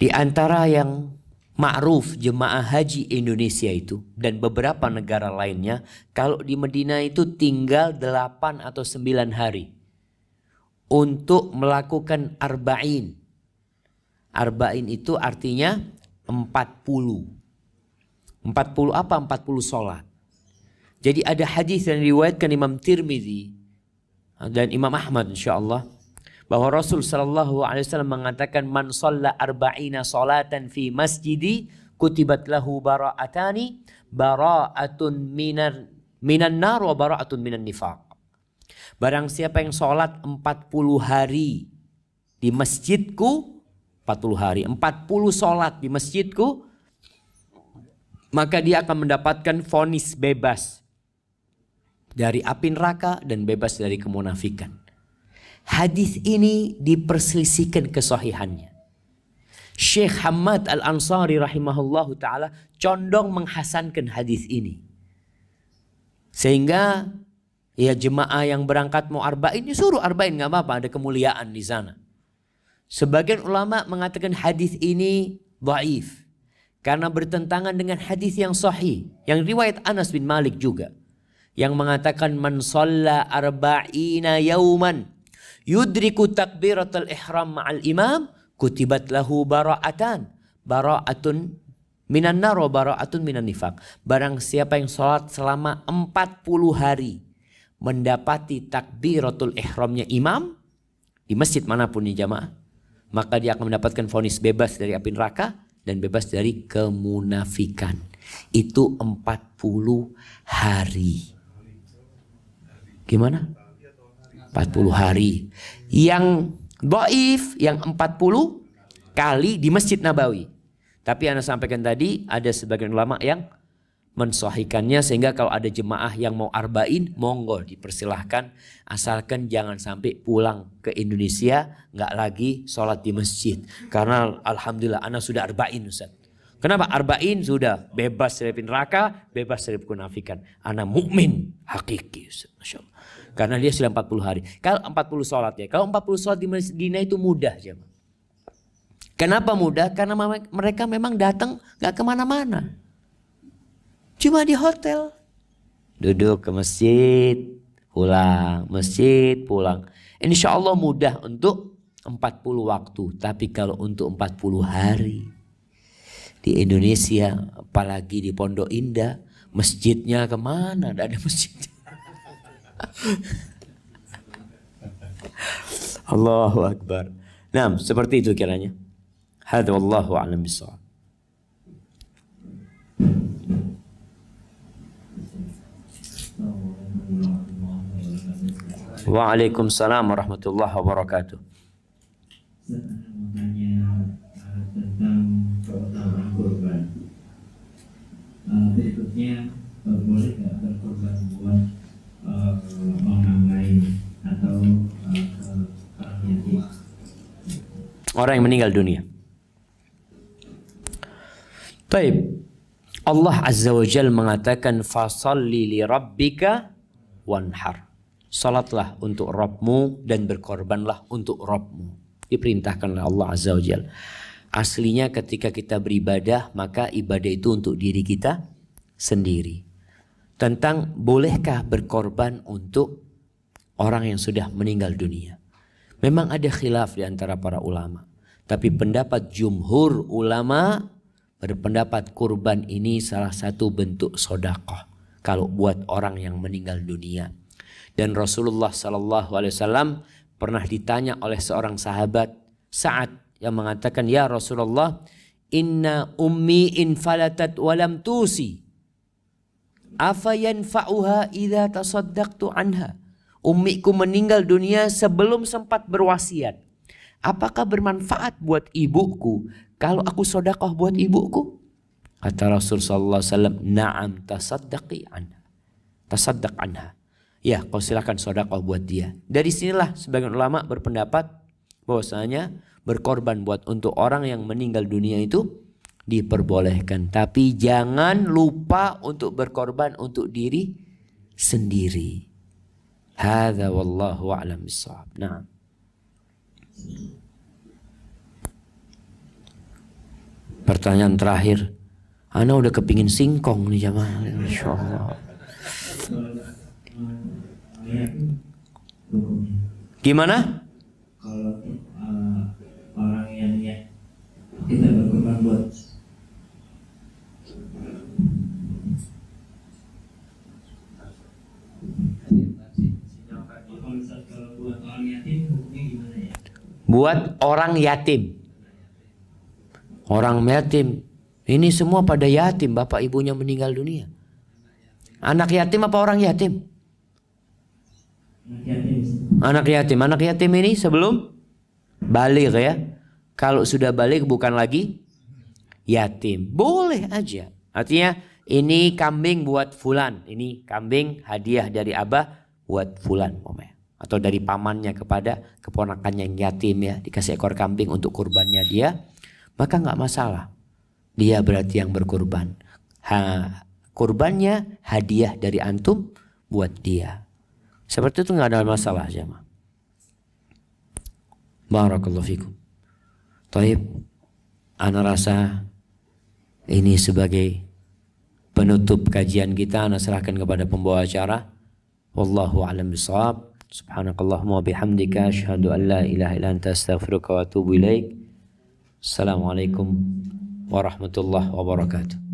Speaker 1: Di antara yang ma'ruf jemaah haji Indonesia itu dan beberapa negara lainnya, kalau di Madinah itu tinggal 8 atau 9 hari untuk melakukan arba'in. Arba'in itu artinya 40. 40 apa? 40 sholat. Jadi ada hadis yang diriwayatkan Imam Tirmidzi dan Imam Ahmad insyaallah bahwa Rasul sallallahu alaihi wasallam mengatakan man shalla arba'ina salatan fi masjidi kutibat lahu bara'atani bara'atun minan nar wa bara'atun minan nifaq. Barang siapa yang sholat 40 hari di masjidku, 40 hari, 40 sholat di masjidku, maka dia akan mendapatkan vonis bebas dari api neraka dan bebas dari kemunafikan. Hadis ini diperselisihkan kesahihannya. Syekh Hamad Al-Ansari rahimahullahu ta'ala condong menghasankan hadis ini. Sehingga ya jemaah yang berangkat mau arba'in, suruh arba'in gak apa-apa, ada kemuliaan di sana. Sebagian ulama mengatakan hadis ini dhaif karena bertentangan dengan hadis yang sahih yang riwayat Anas bin Malik juga yang mengatakan man shalla arba'ina yauman yudriku takbiratul ihram ma'al imam kutibat lahu bara'atan bara'atun minan nar wa bara'atun minan nifaq. Barang siapa yang sholat selama 40 hari mendapati takbiratul ihramnya imam di masjid manapun nih jamaah, maka dia akan mendapatkan vonis bebas dari api neraka dan bebas dari kemunafikan. Itu 40 hari. Gimana? 40 hari. Yang dhaif yang 40 kali di Masjid Nabawi. Tapi Anda sampaikan tadi ada sebagian ulama yang mensahihkannya sehingga kalau ada jemaah yang mau arba'in, monggo dipersilahkan, asalkan jangan sampai pulang ke Indonesia nggak lagi sholat di masjid. Karena alhamdulillah anak sudah arba'in, Ustaz. Kenapa? Arba'in sudah bebas dari neraka, bebas dari kemunafikan. Anak mukmin hakiki, Ustaz. Masya Allah. Karena dia sudah 40 hari. Kalau 40 sholat ya, kalau 40 sholat di Madinah itu mudah, jemaah. Kenapa mudah? Karena mereka memang datang nggak kemana-mana. Cuma di hotel. Duduk ke masjid, pulang. Masjid, pulang. Insya Allah mudah untuk 40 waktu. Tapi kalau untuk 40 hari. Di Indonesia, apalagi di Pondok Indah. Masjidnya kemana? Tidak ada masjid. Allahu Akbar. Nah, seperti itu kiranya. Hadza wallahu a'lam bishawab. Waalaikumsalam warahmatullahi wabarakatuh.
Speaker 2: Saya mau tanya tentang keutamaan kurban. Berikutnya, boleh nggak berkorban buat orang lain atau orang yatim?
Speaker 1: Orang yang meninggal dunia. Taib. Allah Azza wa Jalla mengatakan fasalli li rabbika wanhar. Salatlah untuk Rabbmu dan berkorbanlah untuk Rabbmu. Diperintahkan oleh Allah Azza wa Jalla. Aslinya ketika kita beribadah, maka ibadah itu untuk diri kita sendiri. Tentang bolehkah berkorban untuk orang yang sudah meninggal dunia. Memang ada khilaf di antara para ulama. Tapi pendapat jumhur ulama berpendapat kurban ini salah satu bentuk sedekah kalau buat orang yang meninggal dunia. Dan Rasulullah SAW pernah ditanya oleh seorang sahabat Sa'ad yang mengatakan, ya Rasulullah, inna ummi infalatat walam tusi, afa yanfa'uha idza tasaddaqtu anha. Ummiku meninggal dunia sebelum sempat berwasiat. Apakah bermanfaat buat ibuku kalau aku sedekah buat ibuku? Kata Rasulullah SAW, na'am tasaddaqi anha. Tasaddaq anha. Ya, kau silakan sedekah buat dia. Dari sinilah sebagian ulama berpendapat bahwasanya berkorban buat untuk orang yang meninggal dunia itu diperbolehkan. Tapi jangan lupa untuk berkorban untuk diri sendiri. Hadza wallahu a'lam bishawab. Nah. Pertanyaan terakhir. Ana udah kepingin singkong nih jamaah. Insyaallah. Gimana?
Speaker 2: Kalau orang yang kita berkorban buat
Speaker 1: buat orang yatim. Orang yatim. Ini semua pada yatim, bapak ibunya meninggal dunia. Anak yatim apa orang yatim? Anak yatim. Anak yatim ini sebelum balik ya. Kalau sudah balik bukan lagi yatim. Boleh aja. Artinya ini kambing buat fulan. Ini kambing hadiah dari abah buat fulan. Atau dari pamannya kepada keponakannya yang yatim ya. Dikasih ekor kambing untuk kurbannya dia. Maka nggak masalah. Dia berarti yang berkurban. Kurbannya hadiah dari antum buat dia. Seperti itu nggak ada masalah jemaah. Barakallahu fikum. Taib, ana rasa ini sebagai penutup kajian kita, ana serahkan kepada pembawa acara. Wallahu a'lam bishawab. Subhanakallahumma wa bihamdika asyhadu an la ilaha illa anta astaghfiruka wa atubu ilaik. Assalamualaikum warahmatullahi wabarakatuh.